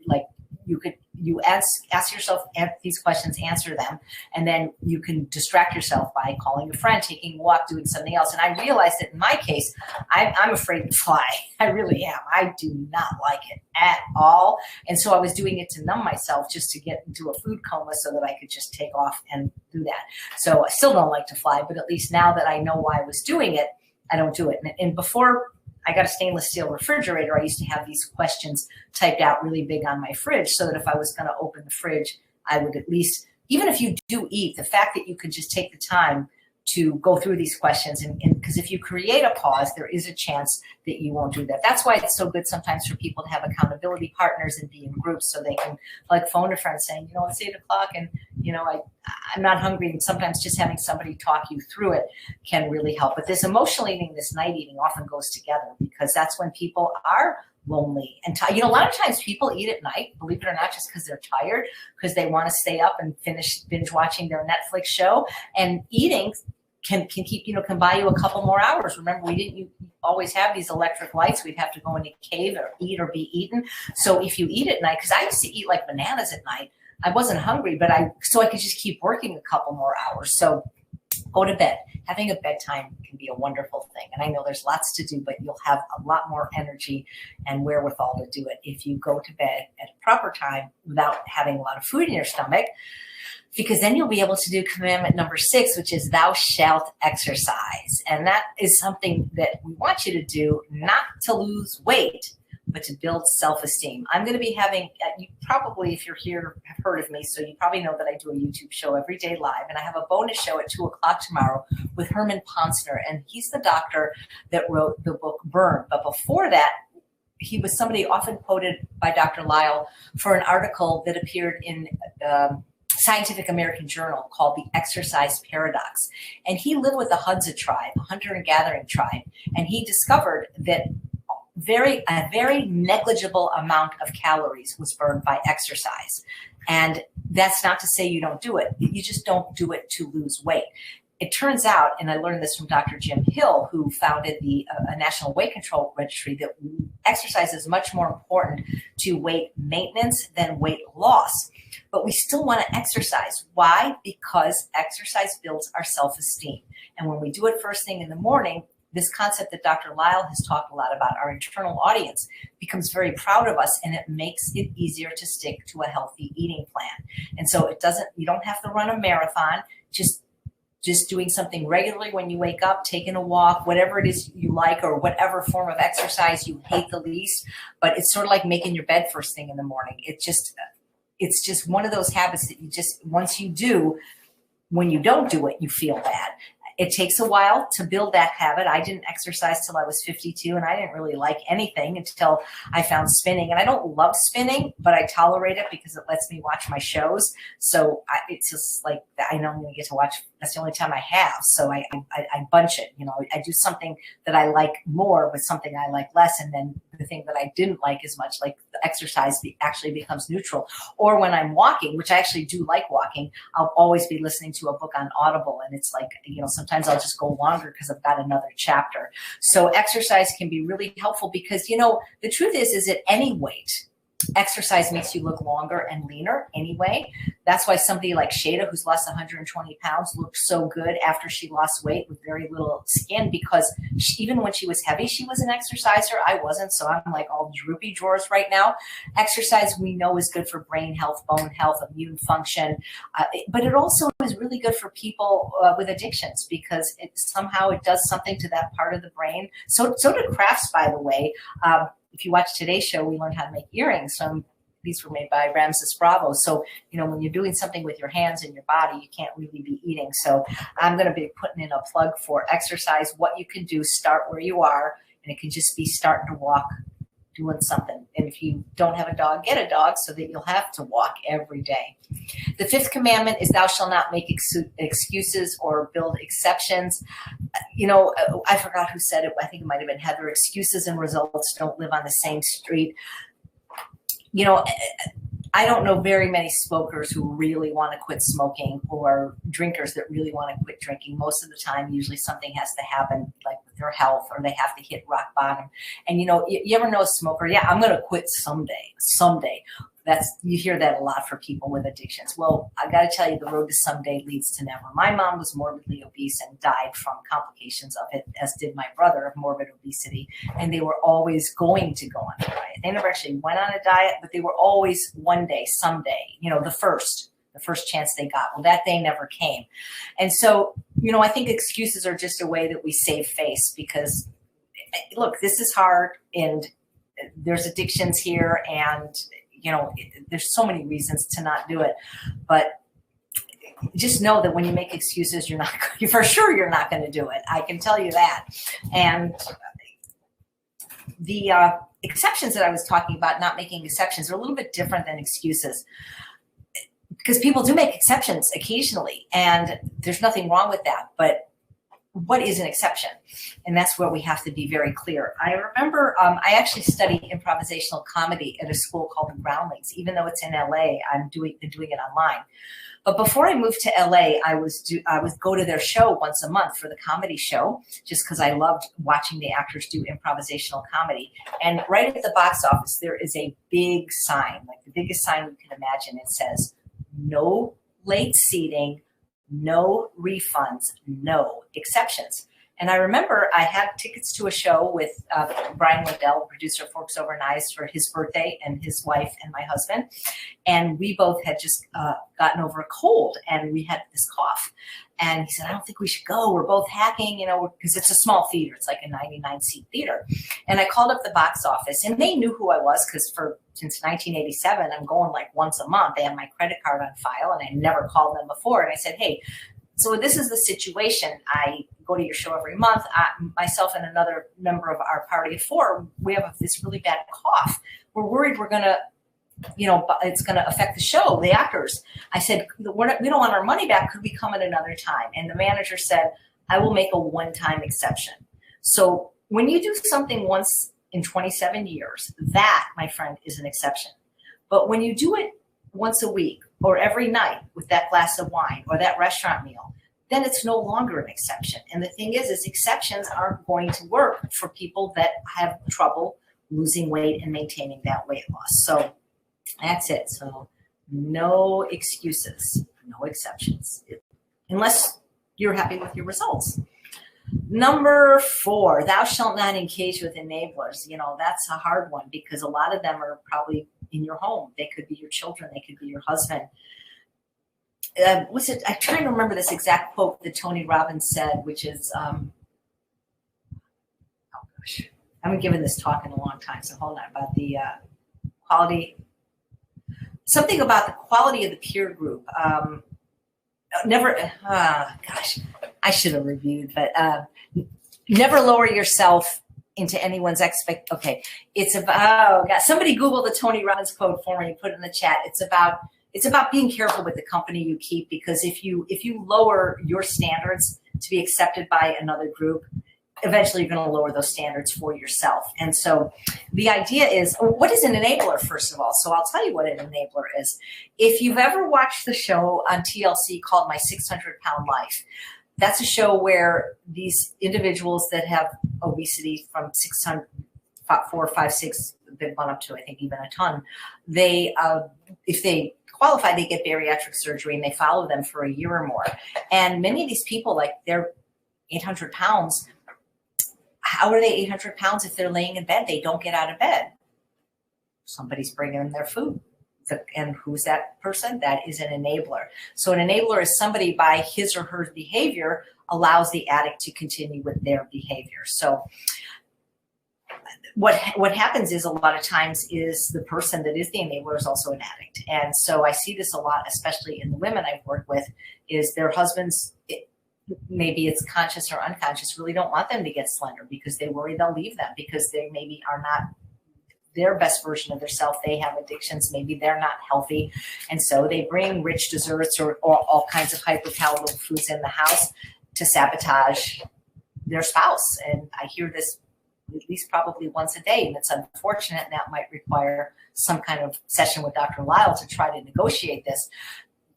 Speaker 2: you ask yourself these questions, answer them, and then you can distract yourself by calling a friend, taking a walk, doing something else. And I realized that in my case, I'm afraid to fly. I really am. I do not like it at all. And so I was doing it to numb myself just to get into a food coma so that I could just take off and do that. So I still don't like to fly, but at least now that I know why I was doing it, I don't do it. And before I got a stainless steel refrigerator, I used to have these questions typed out really big on my fridge so that if I was going to open the fridge, I would at least, even if you do eat, the fact that you could just take the time to go through these questions. And because if you create a pause, there is a chance that you won't do that. That's why it's so good sometimes for people to have accountability partners and be in groups so they can phone a friend saying, it's 8 o'clock and, I'm not hungry. And sometimes just having somebody talk you through it can really help. But this emotional eating, this night eating often goes together because that's when people are lonely and tired. A lot of times people eat at night, believe it or not, just because they're tired, because they want to stay up and finish binge watching their Netflix show. And eating can keep, can buy you a couple more hours. Remember, we didn't always have these electric lights. We'd have to go in a cave or eat or be eaten. So if you eat at night, because I used to eat like bananas at night, I wasn't hungry, but I could just keep working a couple more hours. So go to bed. Having a bedtime can be a wonderful thing. And I know there's lots to do, but you'll have a lot more energy and wherewithal to do it if you go to bed at a proper time without having a lot of food in your stomach, because then you'll be able to do commandment number 6, which is thou shalt exercise. And that is something that we want you to do, not to lose weight, but to build self-esteem. I'm going to be having, you probably, if you're here, have heard of me, so you probably know that I do a YouTube show every day live, and I have a bonus show at 2 o'clock tomorrow with Herman Ponsner, and he's the doctor that wrote the book Burn. But before that, he was somebody often quoted by Dr. Lyle for an article that appeared in Scientific American Journal called The Exercise Paradox. And he lived with the Hadza tribe, a hunter and gathering tribe, and he discovered that a very negligible amount of calories was burned by exercise. And that's not to say you don't do it. You just don't do it to lose weight. It turns out, and I learned this from Dr. Jim Hill, who founded the National Weight Control Registry, that exercise is much more important to weight maintenance than weight loss. But we still want to exercise. Why? Because exercise builds our self-esteem. And when we do it first thing in the morning, this concept that Dr. Lyle has talked a lot about, our internal audience becomes very proud of us, and it makes it easier to stick to a healthy eating plan. And so you don't have to run a marathon, just doing something regularly when you wake up, taking a walk, whatever it is you like, or whatever form of exercise you hate the least. But it's sort of like making your bed first thing in the morning. It's just one of those habits that you just, once you do, when you don't do it, you feel bad. It takes a while to build that habit. I didn't exercise till I was 52, and I didn't really like anything until I found spinning. And I don't love spinning, but I tolerate it because it lets me watch my shows. So it's just like, I know I'm going to get to watch. That's the only time I have. So I bunch it. I do something that I like more with something I like less. And then the thing that I didn't like as much, like the exercise, actually becomes neutral. Or when I'm walking, which I actually do like walking, I'll always be listening to a book on Audible. And it's like, sometimes I'll just go longer because I've got another chapter. So exercise can be really helpful because, the truth is at any weight, Exercise makes you look longer and leaner anyway. That's why somebody like Shada, who's lost 120 pounds, looked so good after she lost weight with very little skin, because even when she was heavy, she was an exerciser. I wasn't, so I'm like all droopy drawers right now. Exercise, we know, is good for brain health, bone health, immune function, but it also is really good for people with addictions, because somehow it does something to that part of the brain. So do crafts, by the way. If you watch today's show, we learned how to make earrings. These were made by Ramses Bravo. So, when you're doing something with your hands and your body, you can't really be eating. So I'm going to be putting in a plug for exercise. What you can do, start where you are, and it can just be starting to walk, doing something. And if you don't have a dog, get a dog so that you'll have to walk every day. The fifth commandment is thou shalt not make excuses or build exceptions. I forgot who said it. I think it might have been Heather. Excuses and results don't live on the same street. I don't know very many smokers who really want to quit smoking, or drinkers that really want to quit drinking. Most of the time, usually something has to happen, like with their health, or they have to hit rock bottom. And you ever know a smoker? Yeah, I'm going to quit someday. You hear that a lot for people with addictions. Well, I got to tell you, the road to someday leads to never. My mom was morbidly obese and died from complications of it, as did my brother, of morbid obesity. And they were always going to go on a diet. They never actually went on a diet, but they were always one day, someday, the first chance they got. Well, that day never came. And so, I think excuses are just a way that we save face, because look, this is hard, and there's addictions here, and there's so many reasons to not do it, but just know that when you make excuses, you're not going to do it. I can tell you that. And the exceptions that I was talking about, not making exceptions, are a little bit different than excuses, because people do make exceptions occasionally, and there's nothing wrong with that. But what is an exception? And that's where we have to be very clear. I remember I actually studied improvisational comedy at a school called the Groundlings. Even though it's in LA, been doing it online. But before I moved to LA, I would go to their show once a month for the comedy show, just because I loved watching the actors do improvisational comedy. And right at the box office, there is a big sign, like the biggest sign you can imagine. It says, "No late seating, no refunds, no exceptions." And I remember I had tickets to a show with Brian Liddell, producer of Forks Over Knives, for his birthday, and his wife and my husband. And we both had just gotten over a cold, and we had this cough. And he said, "I don't think we should go. We're both hacking, because it's a small theater. It's like a 99-seat theater." And I called up the box office, and they knew who I was, because since 1987, I'm going like once a month. They have my credit card on file, and I never called them before. And I said, "Hey, so this is the situation. I go to your show every month. Myself and another member of our party of four, we have this really bad cough. We're worried we're going to, it's going to affect the show, the actors." I said, we don't want our money back. Could we come at another time?" And the manager said, "I will make a one-time exception." So when you do something once in 27 years, that, my friend, is an exception. But when you do it once a week, or every night with that glass of wine or that restaurant meal, then it's no longer an exception. And the thing is exceptions aren't going to work for people that have trouble losing weight and maintaining that weight loss. So that's it. So no excuses, no exceptions, unless you're happy with your results. Number 4, thou shalt not engage with enablers. That's a hard one, because a lot of them are probably in your home. They could be your children. They could be your husband. I'm trying to remember this exact quote that Tony Robbins said, which is, I haven't given this talk in a long time, so hold on, about the quality, something about the quality of the peer group. I should have reviewed, but never lower yourself into anyone's Okay, it's about, somebody Google the Tony Robbins quote for me, put it in the chat. It's about being careful with the company you keep, because if you lower your standards to be accepted by another group, eventually you're going to lower those standards for yourself. And so the idea is, what is an enabler, first of all? So I'll tell you what an enabler is. If you've ever watched the show on TLC called My 600-Pound Life, that's a show where these individuals that have obesity from 4, 5, 6, they've gone up to, I think, even a ton. They, if they qualify, they get bariatric surgery and they follow them for a year or more. And many of these people, like they're 800 pounds. How are they 800 pounds if they're laying in bed? They don't get out of bed. Somebody's bringing them their food. And who's that person? That is an enabler. So an enabler is somebody by his or her behavior allows the addict to continue with their behavior. So what happens is a lot of times is the person that is the enabler is also an addict. And so I see this a lot, especially in the women I've worked with, is their husbands, maybe it's conscious or unconscious, really don't want them to get slender because they worry they'll leave them because they maybe are not their best version of themselves. They have addictions. Maybe they're not healthy. And so they bring rich desserts or all kinds of hyperpalatable foods in the house to sabotage their spouse. And I hear this at least probably once a day. And it's unfortunate. And that might require some kind of session with Dr. Lyle to try to negotiate this.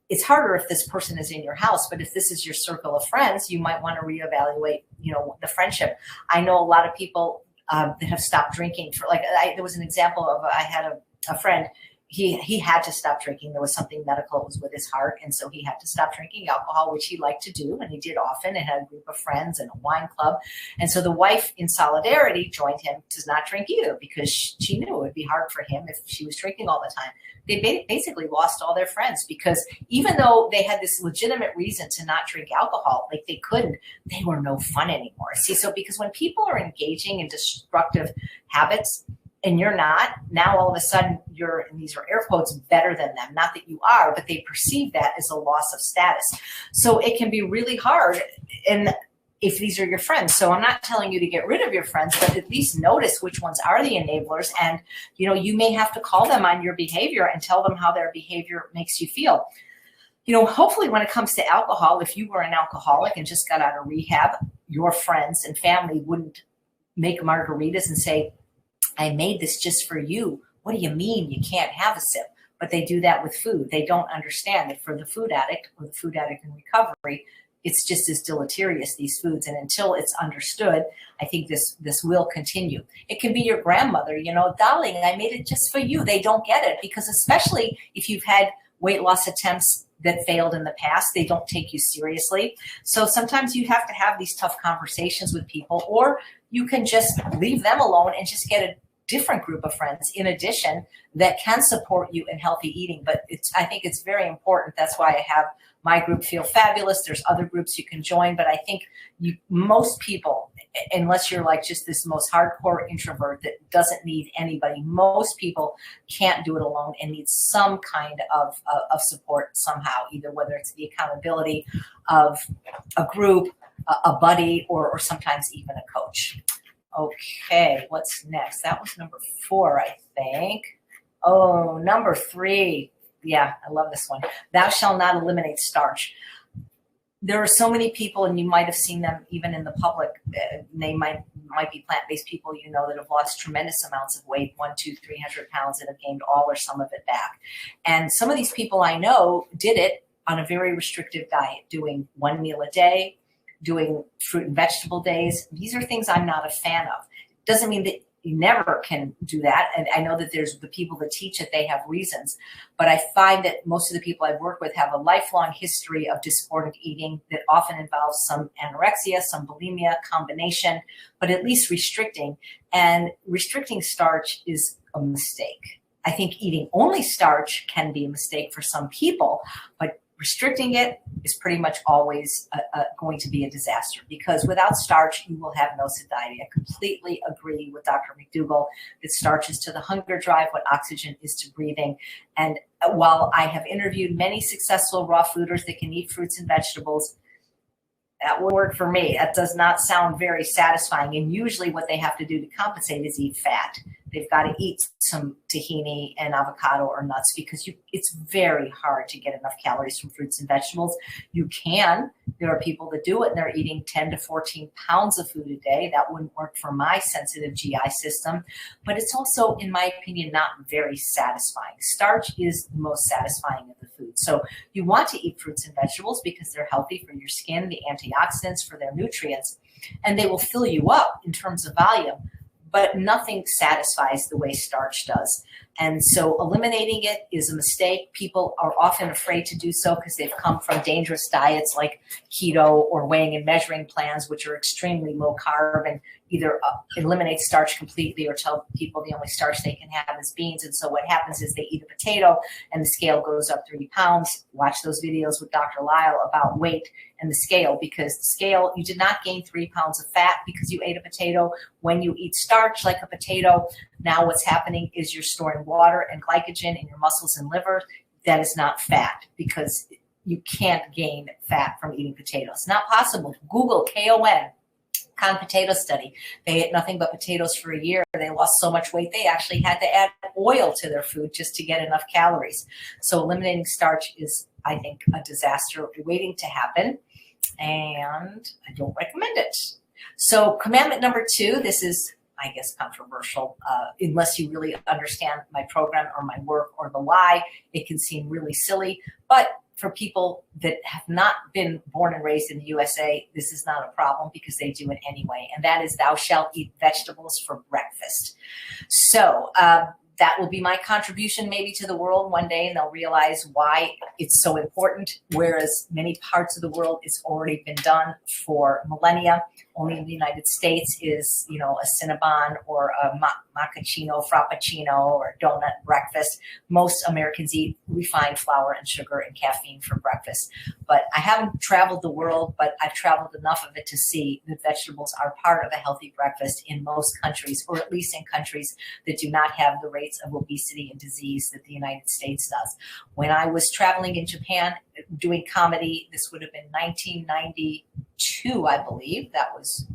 Speaker 2: It's harder if this person is in your house, but if this is your circle of friends, you might want to reevaluate, the friendship. I know a lot of people that have stopped drinking for there was an example of, I had a friend, he had to stop drinking. There was something medical that was with his heart. And so he had to stop drinking alcohol, which he liked to do. And he did often and had a group of friends and a wine club. And so the wife in solidarity joined him to not drink either because she knew it would be hard for him if she was drinking all the time. They basically lost all their friends because even though they had this legitimate reason to not drink alcohol, like they couldn't, they were no fun anymore. See, so because when people are engaging in destructive habits, and you're not, now all of a sudden you're, and these are air quotes, better than them. Not that you are, but they perceive that as a loss of status. So it can be really hard and if these are your friends. So I'm not telling you to get rid of your friends, but at least notice which ones are the enablers. And, you may have to call them on your behavior and tell them how their behavior makes you feel. Hopefully when it comes to alcohol, if you were an alcoholic and just got out of rehab, your friends and family wouldn't make margaritas and say, I made this just for you. What do you mean you can't have a sip? But they do that with food. They don't understand that for the food addict or the food addict in recovery, it's just as deleterious, these foods. And until it's understood, I think this will continue. It can be your grandmother, darling, I made it just for you. They don't get it because especially if you've had weight loss attempts that failed in the past, they don't take you seriously. So sometimes you have to have these tough conversations with people, or you can just leave them alone and just get a different group of friends in addition that can support you in healthy eating. But I think it's very important. That's why I have my group Feel Fabulous. There's other groups you can join, but I think most people, unless you're like just this most hardcore introvert that doesn't need anybody, most people can't do it alone and need some kind of support somehow, either whether it's the accountability of a group, a buddy, or sometimes even a coach. Okay, what's next? That was number 4, I think. Oh, number 3. Yeah, I love this one. Thou shalt not eliminate starch. There are so many people, and you might have seen them even in the public. They might be plant-based people, that have lost tremendous amounts of weight, 100, 200, 300 pounds, and have gained all or some of it back. And some of these people I know did it on a very restrictive diet, doing 1 meal a day, doing fruit and vegetable days. These are things I'm not a fan of. Doesn't mean that you never can do that. And I know that there's the people that teach it, they have reasons. But I find that most of the people I've worked with have a lifelong history of discordant eating that often involves some anorexia, some bulimia, combination, but at least restricting. And restricting starch is a mistake. I think eating only starch can be a mistake for some people, but restricting it is pretty much always going to be a disaster because without starch, you will have no satiety. I completely agree with Dr. McDougall that starch is to the hunger drive what oxygen is to breathing. And while I have interviewed many successful raw fooders that can eat fruits and vegetables, that would work for me. That does not sound very satisfying. And usually what they have to do to compensate is eat fat. They've got to eat some tahini and avocado or nuts because it's very hard to get enough calories from fruits and vegetables. You can. There are people that do it and they're eating 10 to 14 pounds of food a day. That wouldn't work for my sensitive GI system. But it's also, in my opinion, not very satisfying. Starch is the most satisfying of the food. So you want to eat fruits and vegetables because they're healthy for your skin, the antioxidants, for their nutrients, and they will fill you up in terms of volume. but nothing satisfies the way starch does. And so eliminating it is a mistake. People are often afraid to do so because they've come from dangerous diets like keto or weighing and measuring plans, which are extremely low carb and either eliminate starch completely or tell people the only starch they can have is beans. And so what happens is they eat a potato and the scale goes up 3 pounds. Watch those videos with Dr. Lyle about weight and the scale, because the scale, you did not gain 3 pounds of fat because you ate a potato. When you eat starch like a potato, now what's happening is you're storing water and glycogen in your muscles and liver. That is not fat, because you can't gain fat from eating potatoes. Not possible. Google KON. Con potato study. They ate nothing but potatoes for a year. They lost so much weight, they actually had to add oil to their food just to get enough calories. So eliminating starch is, I think, a disaster waiting to happen, and I don't recommend it. So commandment number 2, this is, I guess, controversial. Unless you really understand my program or my work or the why, it can seem really silly. But for people that have not been born and raised in the USA, this is not a problem because they do it anyway. And that is, thou shalt eat vegetables for breakfast. So that will be my contribution maybe to the world one day, and they'll realize why it's so important, whereas many parts of the world it's already been done for millennia. Only in the United States is, you know, a Cinnabon or a macchiato, frappuccino, or donut breakfast. Most Americans eat refined flour and sugar and caffeine for breakfast. But I haven't traveled the world, but I've traveled enough of it to see that vegetables are part of a healthy breakfast in most countries, or at least in countries that do not have the rates of obesity and disease that the United States does. When I was traveling in Japan doing comedy, this would have been 1992, I believe. Is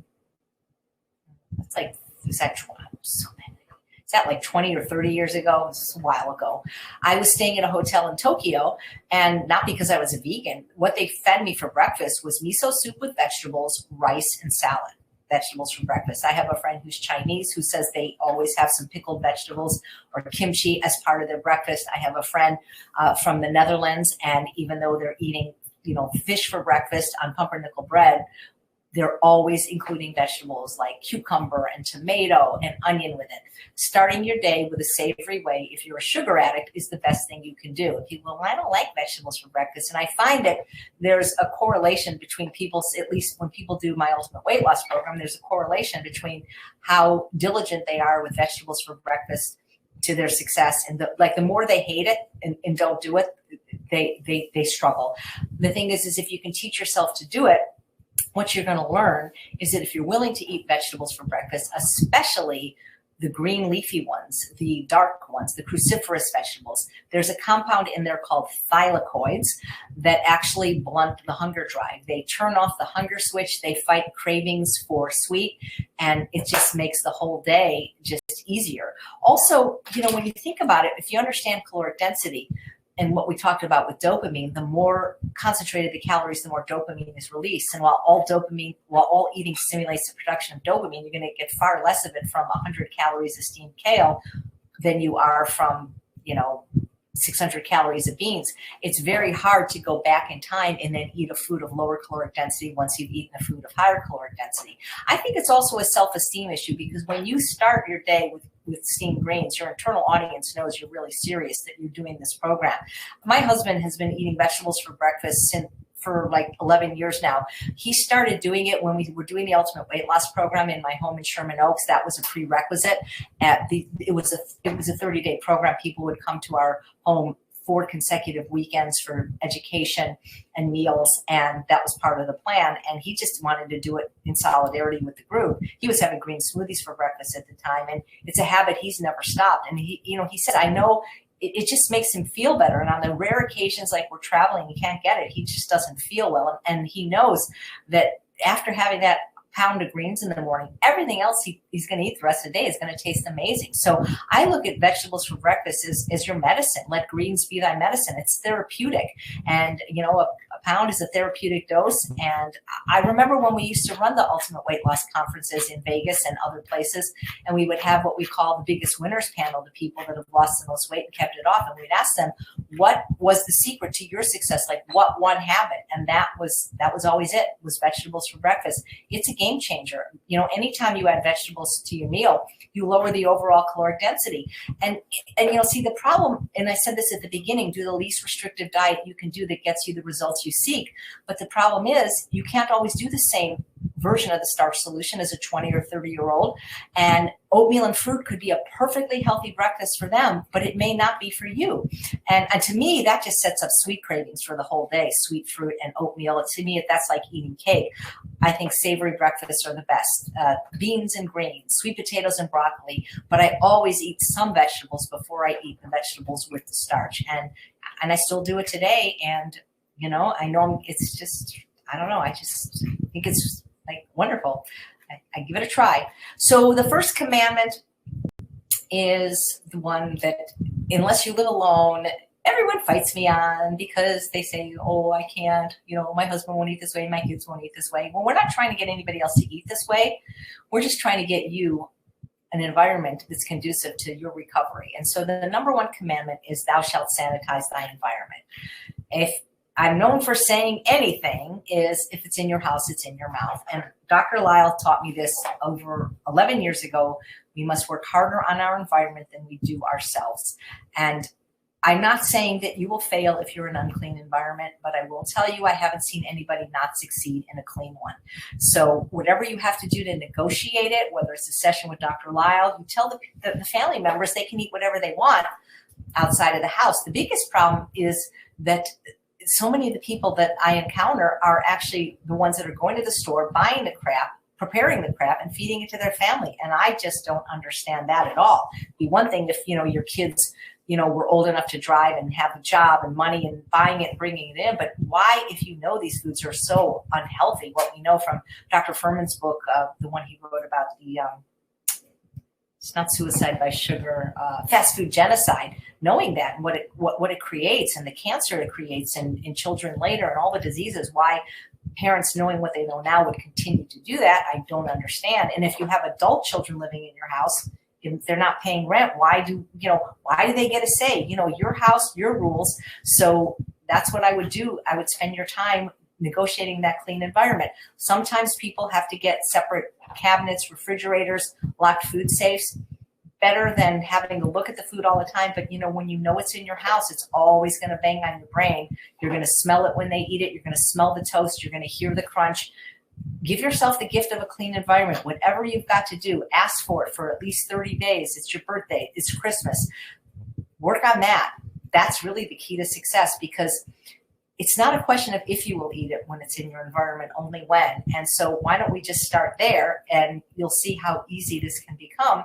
Speaker 2: that like 20 or 30 years ago? It was a while ago. I was staying in a hotel in Tokyo, and not because I was a vegan. What they fed me for breakfast was miso soup with vegetables, rice, and salad. Vegetables for breakfast. I have a friend who's Chinese who says they always have some pickled vegetables or kimchi as part of their breakfast. I have a friend from the Netherlands, and even though they're eating, you know, fish for breakfast on pumpernickel bread, they're always including vegetables like cucumber and tomato and onion with it. Starting your day with a savory way, if you're a sugar addict, is the best thing you can do. People, well, I don't like vegetables for breakfast. And I find that there's a correlation between people, at least when people do my ultimate weight loss program, there's a correlation between how diligent they are with vegetables for breakfast to their success. And the more they hate it and don't do it, they struggle. The thing is if you can teach yourself to do it, what you're going to learn is that if you're willing to eat vegetables for breakfast, especially the green leafy ones, the dark ones, the cruciferous vegetables, there's a compound in there called thylakoids that actually blunt the hunger drive. They turn off the hunger switch. They fight cravings for sweet, and it just makes the whole day just easier. Also, you know, when you think about it, if you understand caloric density, and what we talked about with dopamine, the more concentrated the calories, the more dopamine is released. And while all eating stimulates the production of dopamine, you're going to get far less of it from 100 calories of steamed kale than you are from, 600 calories of beans. It's very hard to go back in time and then eat a food of lower caloric density once you've eaten a food of higher caloric density. I think it's also a self-esteem issue, because when you start your day with steamed grains, your internal audience knows you're really serious, that you're doing this program. My husband has been eating vegetables for breakfast for like 11 years now. He started doing it when we were doing the ultimate weight loss program in my home in Sherman Oaks. That was a prerequisite. It was a 30-day program. People would come to our home 4 consecutive weekends for education and meals, and that was part of the plan. And he just wanted to do it in solidarity with the group. He was having green smoothies for breakfast at the time, and it's a habit he's never stopped. And he said, I know it just makes him feel better. And on the rare occasions like we're traveling, he can't get it, he just doesn't feel well. And he knows that after having that pound of greens in the morning, everything else he's going to eat the rest of the day is going to taste amazing. So I look at vegetables for breakfast as your medicine. Let greens be thy medicine. It's therapeutic. And, a A pound is a therapeutic dose. And I remember when we used to run the ultimate weight loss conferences in Vegas and other places, and we would have what we call the biggest winners panel, the people that have lost the most weight and kept it off. And we'd ask them, what was the secret to your success? Like, what one habit? And that was always it, was vegetables for breakfast. It's a game changer. Anytime you add vegetables to your meal, you lower the overall caloric density. And see, the problem, and I said this at the beginning, do the least restrictive diet you can do that gets you the results you seek. But the problem is you can't always do the same version of the starch solution as a 20 or 30-year-old. And oatmeal and fruit could be a perfectly healthy breakfast for them, but it may not be for you. And to me, that just sets up sweet cravings for the whole day, sweet fruit and oatmeal. To me, that's like eating cake. I think savory breakfasts are the best. Beans and greens, sweet potatoes and broccoli, but I always eat some vegetables before I eat the vegetables with the starch. And I still do it today. And, I know it's just, I don't know. I just think it's like wonderful. I give it a try. So the first commandment is the one that, unless you live alone, everyone fights me on because they say, oh, I can't, my husband won't eat this way, my kids won't eat this way. Well, we're not trying to get anybody else to eat this way. We're just trying to get you an environment that's conducive to your recovery. And so the number one commandment is thou shalt sanitize thy environment. If I'm known for saying anything, is if it's in your house, it's in your mouth. And Dr. Lyle taught me this over 11 years ago. We must work harder on our environment than we do ourselves. And I'm not saying that you will fail if you're in an unclean environment, but I will tell you I haven't seen anybody not succeed in a clean one. So whatever you have to do to negotiate it, whether it's a session with Dr. Lyle, you tell the family members they can eat whatever they want outside of the house. The biggest problem is that so many of the people that I encounter are actually the ones that are going to the store, buying the crap, preparing the crap, and feeding it to their family. And I just don't understand that at all. It'd be one thing if, your kids, were old enough to drive and have a job and money and buying it and bringing it in. But why, if you know these foods are so unhealthy, what we know from Dr. Furman's book, the one he wrote about it's not suicide by sugar, fast food genocide, knowing that and what it creates and the cancer it creates in children later and all the diseases, why parents, knowing what they know now, would continue to do that, I don't understand. And if you have adult children living in your house, if they're not paying rent, why do they get a say? Your house, your rules. So that's what I would do. I would spend your time negotiating that clean environment. Sometimes people have to get separate cabinets, refrigerators, locked food safes. Better than having to look at the food all the time. But when it's in your house, it's always going to bang on your brain. You're going to smell it when they eat it. You're going to smell the toast. You're going to hear the crunch. Give yourself the gift of a clean environment. Whatever you've got to do, ask for it for at least 30 days. It's your birthday. It's Christmas. Work on that. That's really the key to success, because it's not a question of if you will eat it when it's in your environment, only when. And so why don't we just start there, and you'll see how easy this can become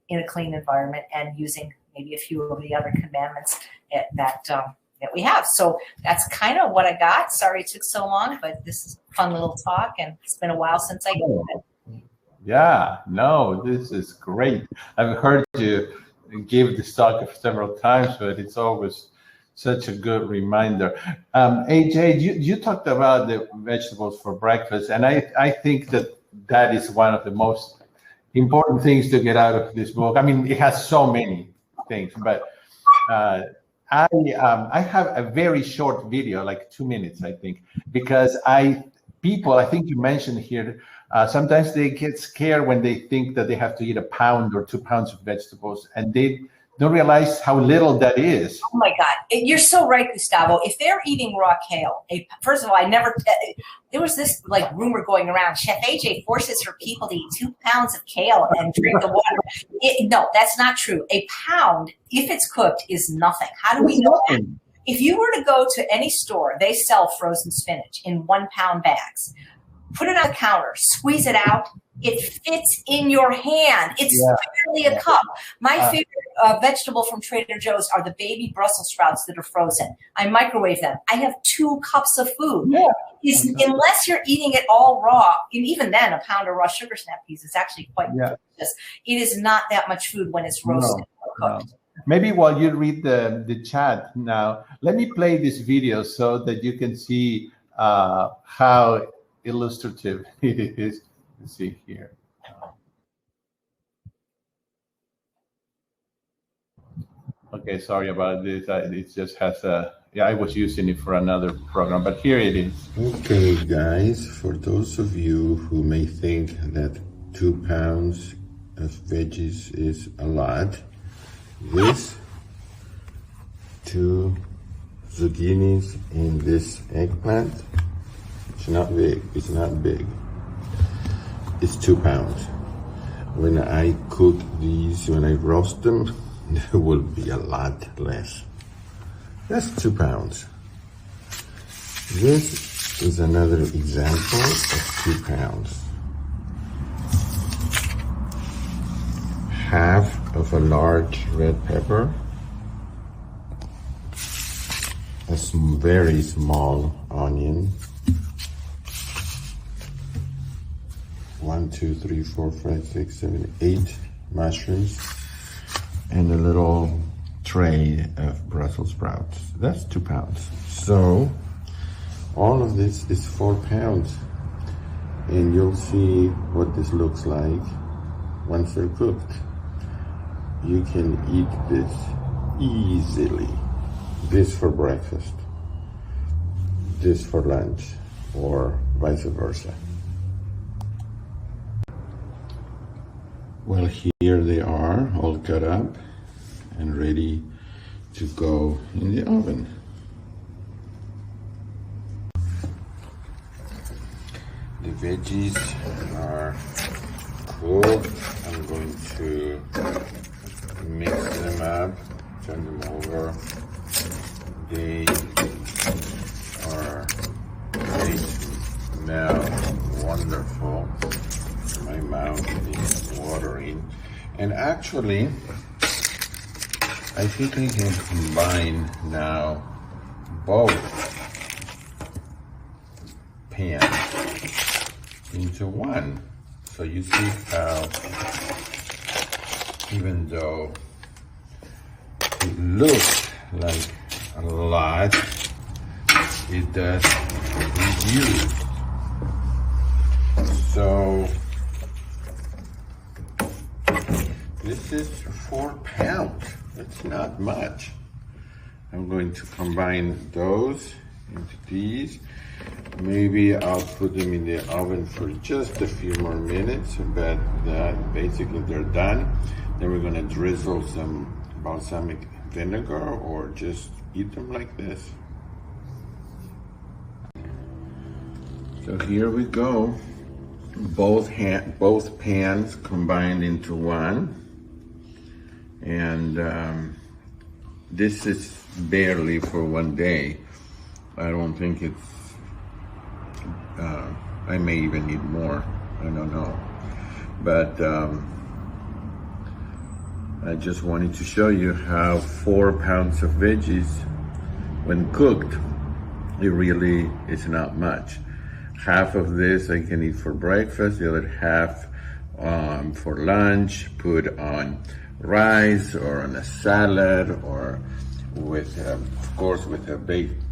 Speaker 2: in a clean environment and using maybe a few of the other commandments that we have. So that's kind of what I got. Sorry it took so long, but this is a fun little talk, and it's been a while since I gave it.
Speaker 1: Yeah, no, this is great. I've heard you give this talk several times, but it's always such a good reminder. AJ, you talked about the vegetables for breakfast, and I think that is one of the most important things to get out of this book. I mean, it has so many things, but I have a very short video, like 2 minutes, I think, because I think you mentioned here, sometimes they get scared when they think that they have to eat 1 pound or 2 pounds of vegetables, and they don't realize how little that is.
Speaker 2: Oh my God. You're so right, Gustavo. If they're eating raw kale, first of all, there was this rumor going around, Chef AJ forces her people to eat 2 pounds of kale and drink the water. No, that's not true. 1 pound, if it's cooked, is nothing. How do we know that? If you were to go to any store, they sell frozen spinach in 1 pound bags. Put it on the counter, squeeze it out. It fits in your hand. It's barely a cup. My favorite vegetable from Trader Joe's are the baby Brussels sprouts that are frozen. I microwave them. I have 2 cups of food. Yeah. Unless you're eating it all raw, and even then, 1 pound of raw sugar snap peas is actually quite delicious. It is not that much food when it's roasted or cooked.
Speaker 1: Maybe while you read the chat now, let me play this video so that you can see how illustrative it is. Let's see here. Okay, sorry about this. It just has a, yeah, I was using it for another program, but here it is.
Speaker 3: Okay, guys, for those of you who may think that 2 pounds of veggies is a lot, this 2 zucchinis in this eggplant, it's not big, it's not big. It's 2 pounds. When I cook these, when I roast them, there will be a lot less. That's 2 pounds. This is another example of 2 pounds. Half of a large red pepper, a very small onion, 1, 2, 3, 4, 5, 6, 7, 8 mushrooms, and a little tray of Brussels sprouts. That's 2 pounds. So all of this is 4 pounds. And you'll see what this looks like once they're cooked. You can eat this easily. This for breakfast, this for lunch, or vice versa. Well, here they are, all cut up and ready to go in the oven. The veggies are cooked. I'm going to mix them up, turn them over. They smell wonderful. My mouth is watering. And actually, I think I can combine now both pans into one. So you see how, even though it looks like a lot, it does reduce. So this is 4 pounds. That's not much. I'm going to combine those into these. Maybe I'll put them in the oven for just a few more minutes, but basically they're done. Then we're going to drizzle some balsamic vinegar or just eat them like this. So here we go. Both pans combined into one. And this is barely for one day. I don't think it's, I may even need more, I don't know. But I just wanted to show you how 4 pounds of veggies, when cooked, it really is not much. Half of this I can eat for breakfast, the other half for lunch, put on rice or on a salad, or with, of course, with a baked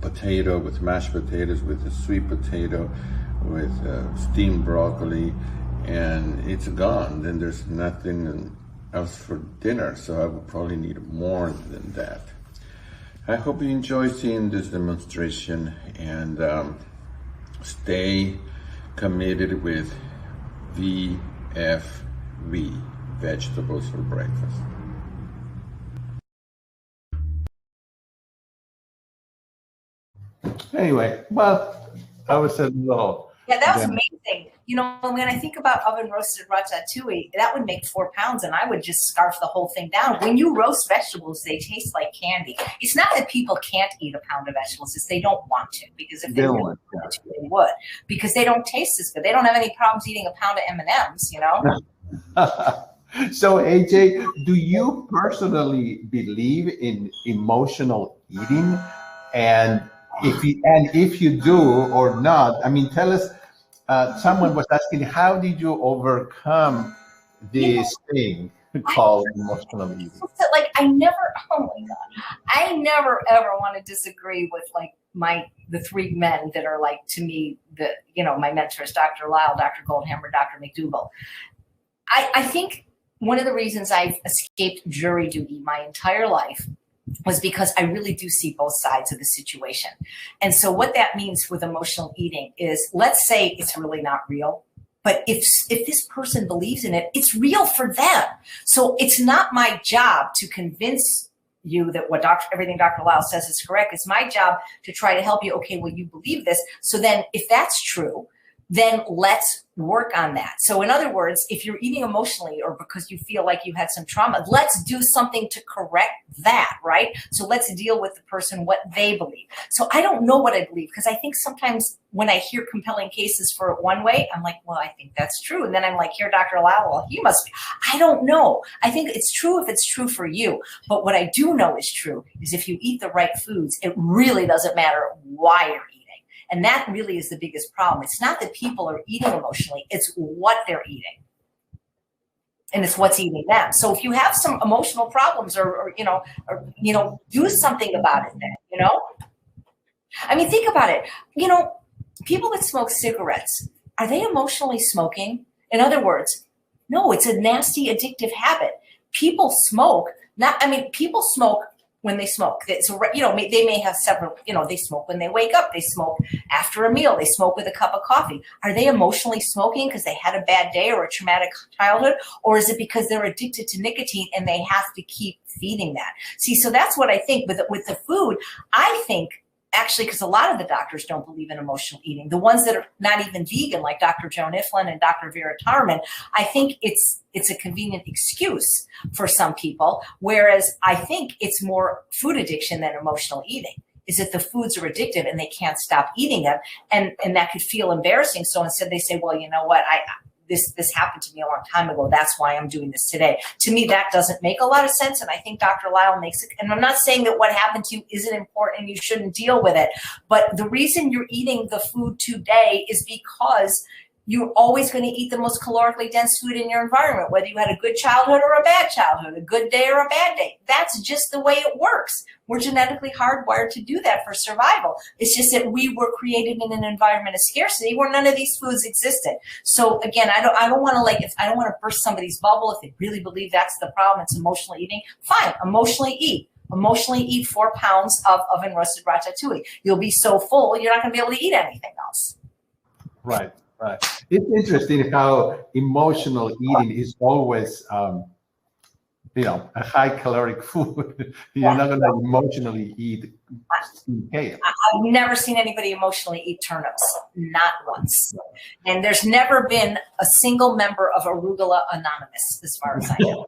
Speaker 3: potato, with mashed potatoes, with a sweet potato, with steamed broccoli, and it's gone. Then there's nothing else for dinner, so I would probably need more than that. I hope you enjoy seeing this demonstration, and stay committed with VFV, vegetables for breakfast.
Speaker 1: Anyway, well, I was a little.
Speaker 2: Yeah, that was amazing. You know, when I think about oven roasted ratatouille, that would make 4 pounds, and I would just scarf the whole thing down. When you roast vegetables, they taste like candy. It's not that people can't eat a pound of vegetables; it's they don't want to, because if they really wanted to, they would, because they don't taste as good. They don't have any problems eating a pound of M&Ms, you know.
Speaker 1: So AJ, do you personally believe in emotional eating? And if you do or not, I mean, tell us. Someone was asking, how did you overcome this thing? call emotional eating.
Speaker 2: Like I never, oh my God, I never ever want to disagree with like the three men that are like to me my mentors, Dr. Lyle, Dr. Goldhammer, Dr. McDougall. I think one of the reasons I've escaped jury duty my entire life was because I really do see both sides of the situation. And so what that means with emotional eating is, let's say it's really not real. But if this person believes in it, it's real for them. So it's not my job to convince you that everything Dr. Lyle says is correct. It's my job to try to help you. Okay, well, you believe this. So then if that's true, then let's work on that. So in other words, if you're eating emotionally or because you feel like you had some trauma, let's do something to correct that, right? So let's deal with the person, what they believe. So I don't know what I believe, because I think sometimes when I hear compelling cases for it one way, I'm like, well, I think that's true. And then I'm like, here, Dr. Lyle, well, he must be. I don't know. I think it's true if it's true for you. But what I do know is true is if you eat the right foods, it really doesn't matter why you're eating. And that really is the biggest problem. It's not that people are eating emotionally, it's what they're eating. And it's what's eating them. So if you have some emotional problems or do something about it then, I mean, think about it. People that smoke cigarettes, are they emotionally smoking? In other words, no, it's a nasty addictive habit. People smoke, people smoke when they smoke. So, they may have several, they smoke when they wake up, they smoke after a meal, they smoke with a cup of coffee. Are they emotionally smoking because they had a bad day or a traumatic childhood? Or is it because they're addicted to nicotine and they have to keep feeding that? See, so that's what I think with the food. I think actually, because a lot of the doctors don't believe in emotional eating, the ones that are not even vegan, like Dr. Joan Iflin and Dr. Vera Tarman, I think it's a convenient excuse for some people, whereas I think it's more food addiction than emotional eating. Is that the foods are addictive and they can't stop eating them, and that could feel embarrassing. So instead they say, well, you know what, this happened to me a long time ago. That's why I'm doing this today. To me, that doesn't make a lot of sense. And I think Dr. Lyle makes it. And I'm not saying that what happened to you isn't important and you shouldn't deal with it. But the reason you're eating the food today is because you're always going to eat the most calorically dense food in your environment, whether you had a good childhood or a bad childhood, a good day or a bad day. That's just the way it works. We're genetically hardwired to do that for survival. It's just that we were created in an environment of scarcity where none of these foods existed. So again, I don't want to burst somebody's bubble. If they really believe that's the problem, it's emotional eating. Fine, emotionally eat. Emotionally eat 4 pounds of oven roasted ratatouille. You'll be so full, you're not going to be able to eat anything else.
Speaker 1: Right. Right. It's interesting how emotional eating is always, a high caloric food. You're not going to emotionally eat kale.
Speaker 2: I've never seen anybody emotionally eat turnips, not once. And there's never been a single member of Arugula Anonymous, as far as I know.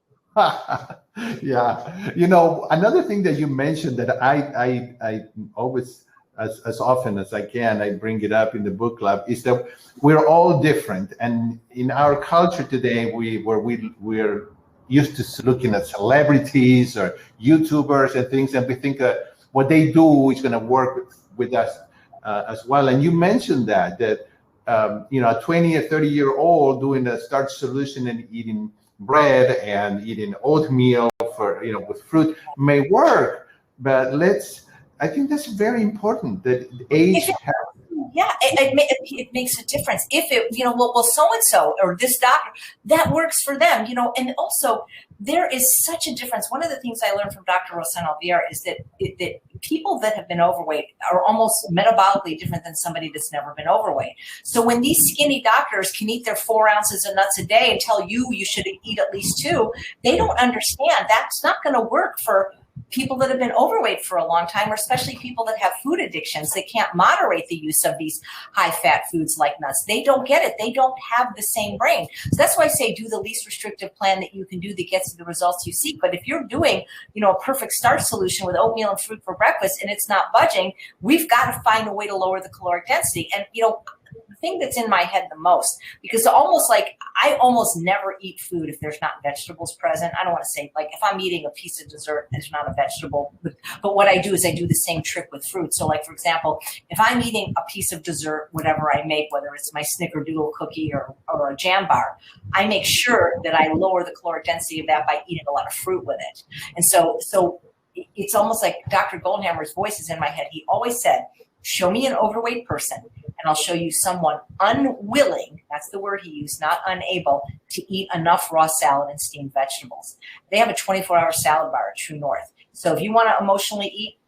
Speaker 1: Yeah. Another thing that you mentioned that I always, as often as I can, I bring it up in the book club, is that we're all different. And in our culture today, we're used to looking at celebrities or YouTubers and things, and we think what they do is going to work with us as well. And you mentioned that a 20 or 30-year-old doing a starch solution and eating bread and eating oatmeal with fruit may work, but I think that's very important that age.
Speaker 2: Yeah, it makes a difference. If so-and-so or this doctor, that works for them, and also there is such a difference. One of the things I learned from Dr. Rosana Alvear is that people that have been overweight are almost metabolically different than somebody that's never been overweight. So when these skinny doctors can eat their 4 ounces of nuts a day and tell you should eat at least 2, they don't understand that's not going to work for people that have been overweight for a long time, or especially people that have food addictions that can't moderate the use of these high-fat foods like nuts. They don't get it. They don't have the same brain. So that's why I say do the least restrictive plan that you can do that gets you the results you seek. But if you're doing, a perfect starch solution with oatmeal and fruit for breakfast and it's not budging, we've got to find a way to lower the caloric density. And, thing that's in my head the most, because almost like I almost never eat food if there's not vegetables present. I don't want to say like if I'm eating a piece of dessert, there's not a vegetable. But what I do is I do the same trick with fruit. So like, for example, if I'm eating a piece of dessert, whatever I make, whether it's my snickerdoodle cookie or a jam bar, I make sure that I lower the caloric density of that by eating a lot of fruit with it. And so it's almost like Dr. Goldhammer's voice is in my head. He always said, show me an overweight person and I'll show you someone unwilling, that's the word he used, not unable, to eat enough raw salad and steamed vegetables. They have a 24-hour salad bar at True North. So if you want to emotionally eat,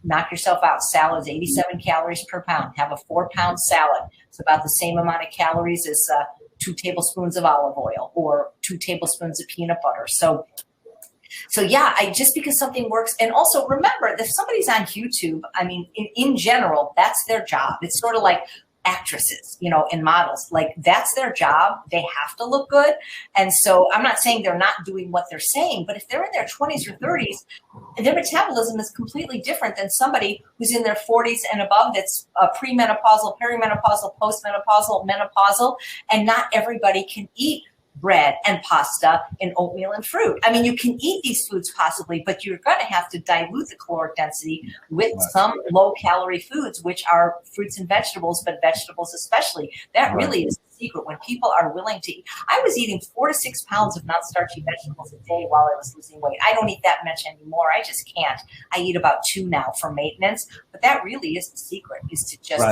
Speaker 2: knock yourself out. Salad is 87 calories per pound. Have a 4-pound salad. It's about the same amount of calories as 2 tablespoons of olive oil or 2 tablespoons of peanut butter. So yeah, just because something works. And also remember, if somebody's on YouTube, I mean, in general, that's their job. It's sort of like actresses, and models, like that's their job. They have to look good. And so I'm not saying they're not doing what they're saying, but if they're in their 20s or 30s, their metabolism is completely different than somebody who's in their 40s and above that's premenopausal, perimenopausal, postmenopausal, menopausal, and not everybody can eat bread and pasta and oatmeal and fruit. I mean, you can eat these foods possibly, but you're going to have to dilute the caloric density with some low-calorie foods, which are fruits and vegetables, but vegetables especially. That really is the secret. When people are willing to eat, I was eating 4 to 6 pounds of non-starchy vegetables a day while I was losing weight. I don't eat that much anymore. I just can't. I eat about 2 now for maintenance, but that really is the secret, is to just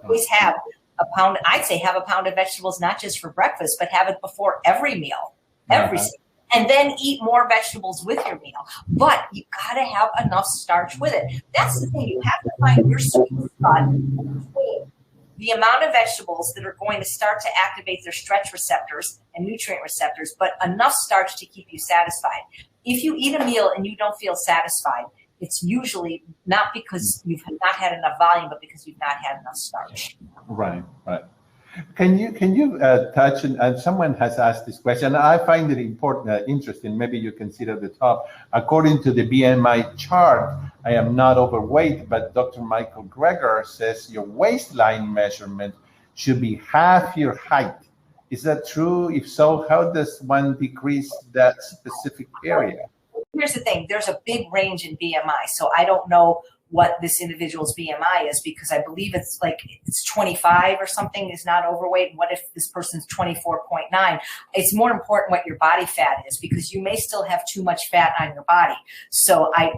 Speaker 2: always have a pound. I'd say have a pound of vegetables, not just for breakfast, but have it before every meal, and then eat more vegetables with your meal. But you got to have enough starch with it. That's the thing. You have to find your sweet spot between the amount of vegetables that are going to start to activate their stretch receptors and nutrient receptors, but enough starch to keep you satisfied. If you eat a meal and you don't feel satisfied, it's usually not because you've not had enough volume, but because you've not had enough starch.
Speaker 1: Right. Can you touch, and someone has asked this question, I find it important, interesting, maybe you can see it at the top. According to the BMI chart, I am not overweight, but Dr. Michael Greger says your waistline measurement should be half your height. Is that true? If so, how does one decrease that specific area?
Speaker 2: Here's the thing. There's a big range in BMI. So I don't know what this individual's BMI is, because I believe it's 25 or something is not overweight. What if this person's 24.9? It's more important what your body fat is, because you may still have too much fat on your body. So I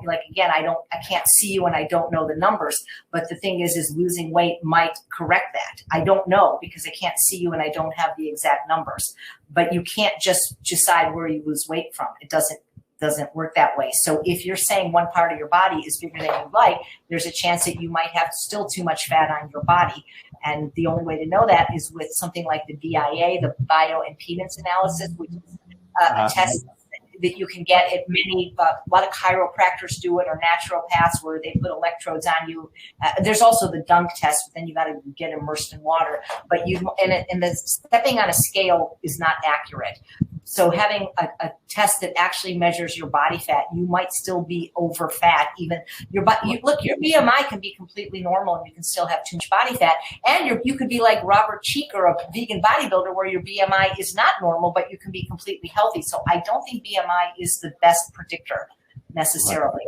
Speaker 2: can't see you and I don't know the numbers, but the thing is losing weight might correct that. I don't know, because I can't see you and I don't have the exact numbers, but you can't just decide where you lose weight from. It doesn't work that way. So if you're saying one part of your body is bigger than you like, there's a chance that you might have still too much fat on your body. And the only way to know that is with something like the BIA, the bioimpedance analysis, which is a test that you can get at many, a lot of chiropractors do it, or naturopaths, where they put electrodes on you. There's also the dunk test, but then you got to get immersed in water. But and the stepping on a scale is not accurate. So having a test that actually measures your body fat, you might still be over fat. Even your BMI can be completely normal and you can still have too much body fat. And you could be like Robert Cheek or a vegan bodybuilder, where your BMI is not normal, but you can be completely healthy. So I don't think BMI is the best predictor necessarily.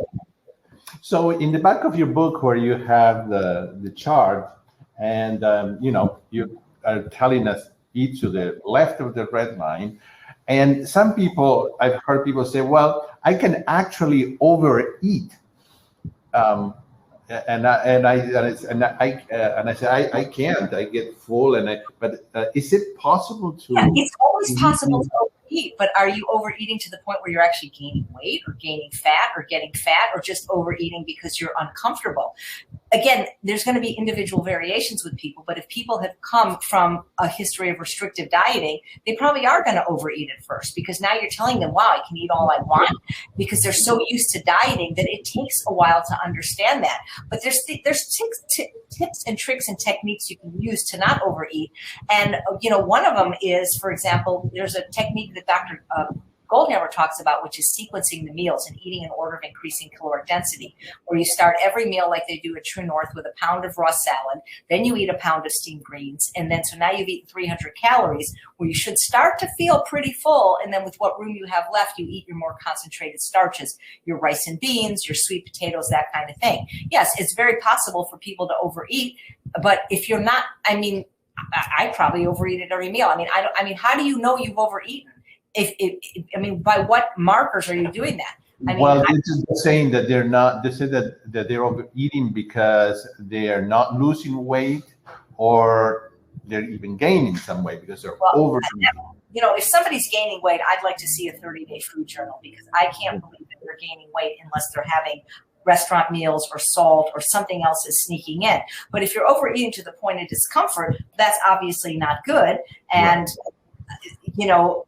Speaker 1: So in the back of your book, where you have the chart, and you are telling us eat to the left of the red line. And some people, I've heard people say, well, I can actually overeat. And I say, I can't, I get full. But is it possible to?
Speaker 2: Yeah, it's always possible to overeat, but are you overeating to the point where you're actually gaining weight or gaining fat or getting fat, or just overeating because you're uncomfortable? Again, there's going to be individual variations with people, but if people have come from a history of restrictive dieting, they probably are going to overeat at first, because now you're telling them, wow, I can eat all I want, because they're so used to dieting that it takes a while to understand that. But there's tips and tricks and techniques you can use to not overeat. And, one of them is, for example, there's a technique that Dr. Goldhammer talks about, which is sequencing the meals and eating in order of increasing caloric density, where you start every meal like they do at True North with a pound of raw salad, then you eat a pound of steamed greens, and then so now you've eaten 300 calories, where you should start to feel pretty full, and then with what room you have left, you eat your more concentrated starches, your rice and beans, your sweet potatoes, that kind of thing. Yes, it's very possible for people to overeat, but if you're not, I mean, I probably overeat at every meal. I mean, how do you know you've overeaten? I mean, by what markers are you doing that? I mean,
Speaker 1: well, this is saying that they're not. They say that they're overeating because they are not losing weight, or they're even gaining some weight because they're overeating.
Speaker 2: You know, if somebody's gaining weight, I'd like to see a 30-day food journal, because I can't believe that they're gaining weight unless they're having restaurant meals or salt or something else is sneaking in. But if you're overeating to the point of discomfort, that's obviously not good. And you know,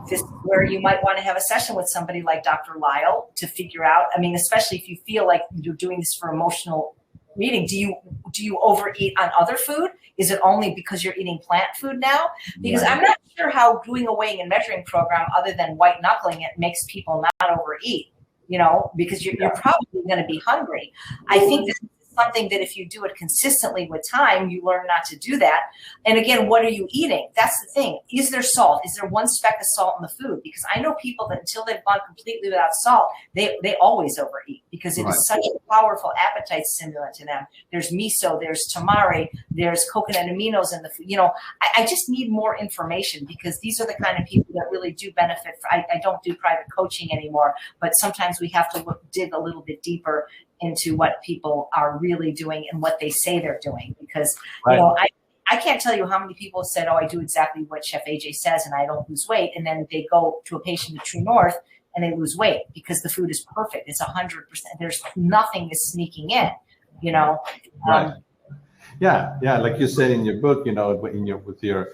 Speaker 2: this is where you might want to have a session with somebody like Dr. Lyle to figure out, I mean, especially if you feel like you're doing this for emotional eating. Do you overeat on other food? Is it only because you're eating plant food now? Because I'm not sure how doing a weighing and measuring program, other than white knuckling it, makes people not overeat, you know, because you're probably going to be hungry. I think this is something that if you do it consistently with time, you learn not to do that. And again, what are you eating? That's the thing. Is there salt? Is there one speck of salt in the food? Because I know people that until they've gone completely without salt, they always overeat, because it is such a powerful appetite stimulant to them. There's miso, there's tamari, there's coconut aminos in the food. You know, I just need more information, because these are the kind of people that really do benefit. I don't do private coaching anymore, but sometimes we have to dig a little bit deeper into what people are really doing and what they say they're doing. Because, you know, I can't tell you how many people said, oh, I do exactly what Chef AJ says and I don't lose weight. And then they go to a patient at True North and they lose weight because the food is perfect. It's 100%. There's nothing is sneaking in, you know?
Speaker 1: Yeah. Like you said in your book, you know, with your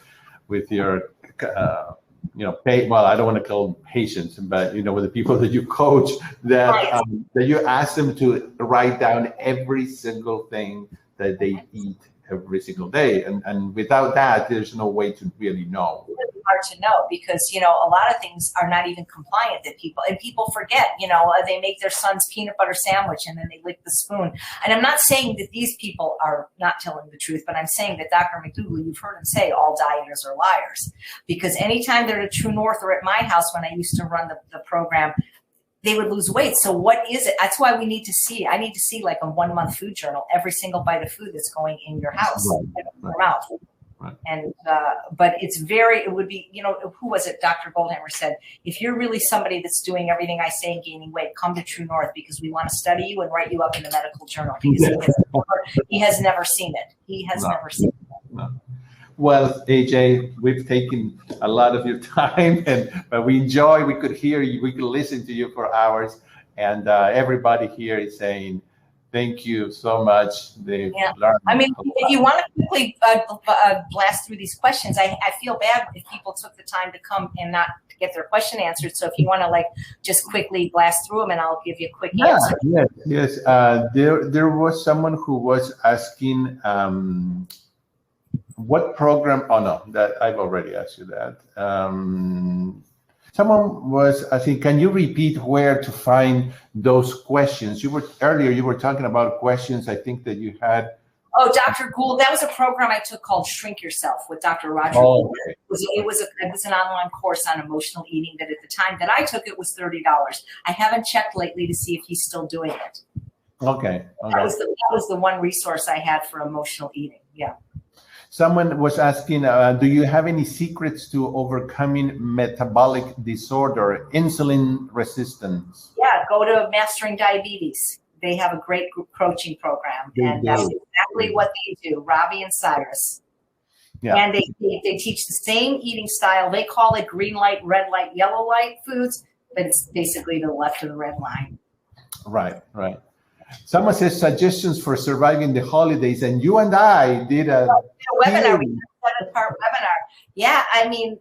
Speaker 1: you know, well, I don't want to call them patients, but, you know, with the people that you coach, that that you ask them to write down every single thing that they eat every single day. And without that, there's no way to really know.
Speaker 2: It's really hard to know, because, you know, a lot of things are not even compliant that people forget, you know, they make their son's peanut butter sandwich and then they lick the spoon. And I'm not saying that these people are not telling the truth, but I'm saying that Dr. McDougall, you've heard him say all dieters are liars, because anytime they're at True North or at my house, when I used to run the program, they would lose weight. So what is it? That's why I need to see like a 1 month food journal, every single bite of food that's going in your house, your mouth. And, but it would be, you know, who was it? Dr. Goldhammer said, if you're really somebody that's doing everything I say and gaining weight, come to True North, because we want to study you and write you up in the medical journal, because he has never seen it. He has never seen it.
Speaker 1: No. Well, AJ, we've taken a lot of your time, but we could hear you, we could listen to you for hours, and everybody here is saying thank you so much. They've learned. I
Speaker 2: mean, if you want to quickly blast through these questions, I feel bad if people took the time to come and not get their question answered. So if you want to like just quickly blast through them, and I'll give you a quick answer.
Speaker 1: Yes. There was someone who was asking. What program? Oh no, that I've already asked you that. Someone was asking, can you repeat where to find those questions? You were talking about questions, I think, that you had.
Speaker 2: Oh, Dr. Gould, that was a program I took called Shrink Yourself with Dr. Roger Gould.
Speaker 1: Okay.
Speaker 2: It was an online course on emotional eating that at the time that I took it was $30. I haven't checked lately to see if he's still doing it.
Speaker 1: Okay.
Speaker 2: That was the one resource I had for emotional eating. Yeah.
Speaker 1: Someone was asking, do you have any secrets to overcoming metabolic disorder, insulin resistance?
Speaker 2: Yeah, go to Mastering Diabetes. They have a great group coaching program, and that's exactly what they do, Robbie and Cyrus. Yeah. And they teach the same eating style. They call it green light, red light, yellow light foods, but it's basically the left of the red line.
Speaker 1: Right. Someone says suggestions for surviving the holidays, and you and I did a
Speaker 2: webinar. We did a 7-part webinar. Yeah, I mean,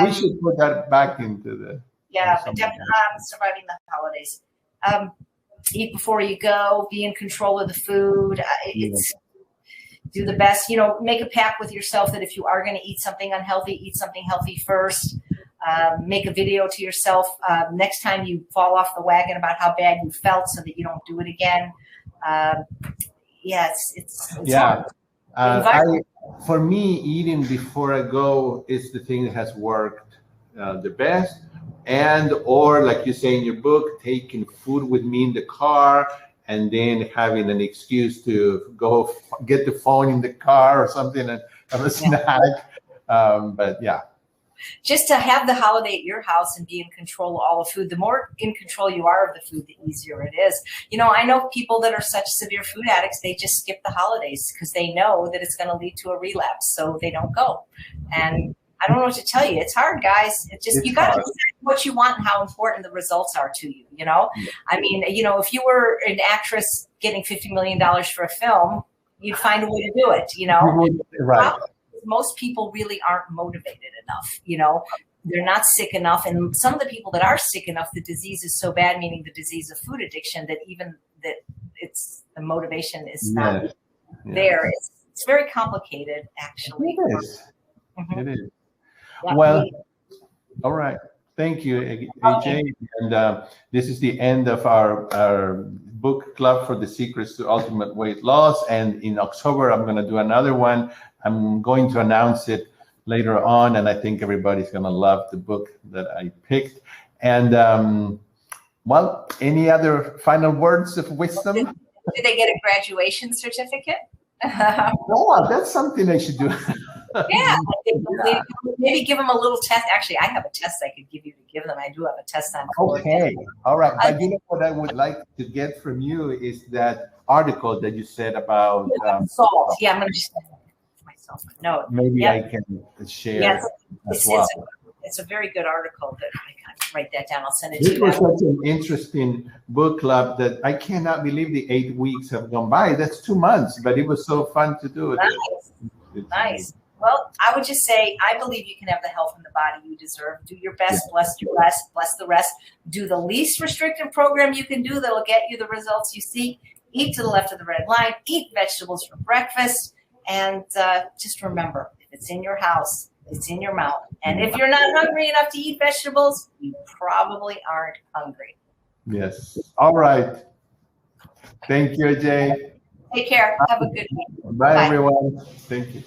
Speaker 1: we should put that back into the.
Speaker 2: Yeah, definitely surviving the holidays. Eat before you go. Be in control of the food. Do the best. You know, make a pact with yourself that if you are going to eat something unhealthy, eat something healthy first. make a video to yourself next time you fall off the wagon about how bad you felt so that you don't do it again. It's
Speaker 1: Yeah.
Speaker 2: hard.
Speaker 1: For me, eating before I go is the thing that has worked the best. And or like you say in your book, taking food with me in the car and then having an excuse to go get the phone in the car or something and have a snack. But yeah.
Speaker 2: Just to have the holiday at your house and be in control of all the food, the more in control you are of the food, the easier it is. You know, I know people that are such severe food addicts, they just skip the holidays because they know that it's going to lead to a relapse, so they don't go. And I don't know what to tell you. It's hard, guys. You got to decide what you want and how important the results are to you, you know? Yeah. I mean, you know, if you were an actress getting $50 million for a film, you'd find a way to do it, you know?
Speaker 1: Right.
Speaker 2: Most people really aren't motivated enough, you know, they're not sick enough. And some of the people that are sick enough, the disease is so bad, meaning the disease of food addiction, that even that it's the motivation is not there. It's very complicated, actually.
Speaker 1: It is. Mm-hmm. It is.
Speaker 2: Yeah,
Speaker 1: well, all right. Thank you, AJ. And this is the end of our book club for the secrets to ultimate weight loss. And in October, I'm going to do another one. I'm going to announce it later on, and I think everybody's going to love the book that I picked. And well, any other final words of wisdom?
Speaker 2: Did they get a graduation certificate?
Speaker 1: No, that's something I should do.
Speaker 2: Yeah, maybe give them a little test. Actually, I have a test I could give you to give them. I do have a test on.
Speaker 1: Okay, all right. But you know what I would like to get from you is that article that you said about
Speaker 2: salt. Yeah, I'm going to just myself a note.
Speaker 1: Maybe I can share.
Speaker 2: Yes,
Speaker 1: as well.
Speaker 2: It's a very good article that I can write that down. I'll send it to you.
Speaker 1: This was such an interesting book club that I cannot believe the 8 weeks have gone by. That's 2 months, but it was so fun to do it.
Speaker 2: Nice. Nice. Well, I would just say, I believe you can have the health and the body you deserve. Do your best, bless your rest, bless the rest. Do the least restrictive program you can do that'll get you the results you seek. Eat to the left of the red line. Eat vegetables for breakfast. And just remember, if it's in your house, it's in your mouth. And if you're not hungry enough to eat vegetables, you probably aren't hungry.
Speaker 1: Yes. All right. Thank you, Jay.
Speaker 2: Take care. Have a good week.
Speaker 1: Bye, everyone. Thank you.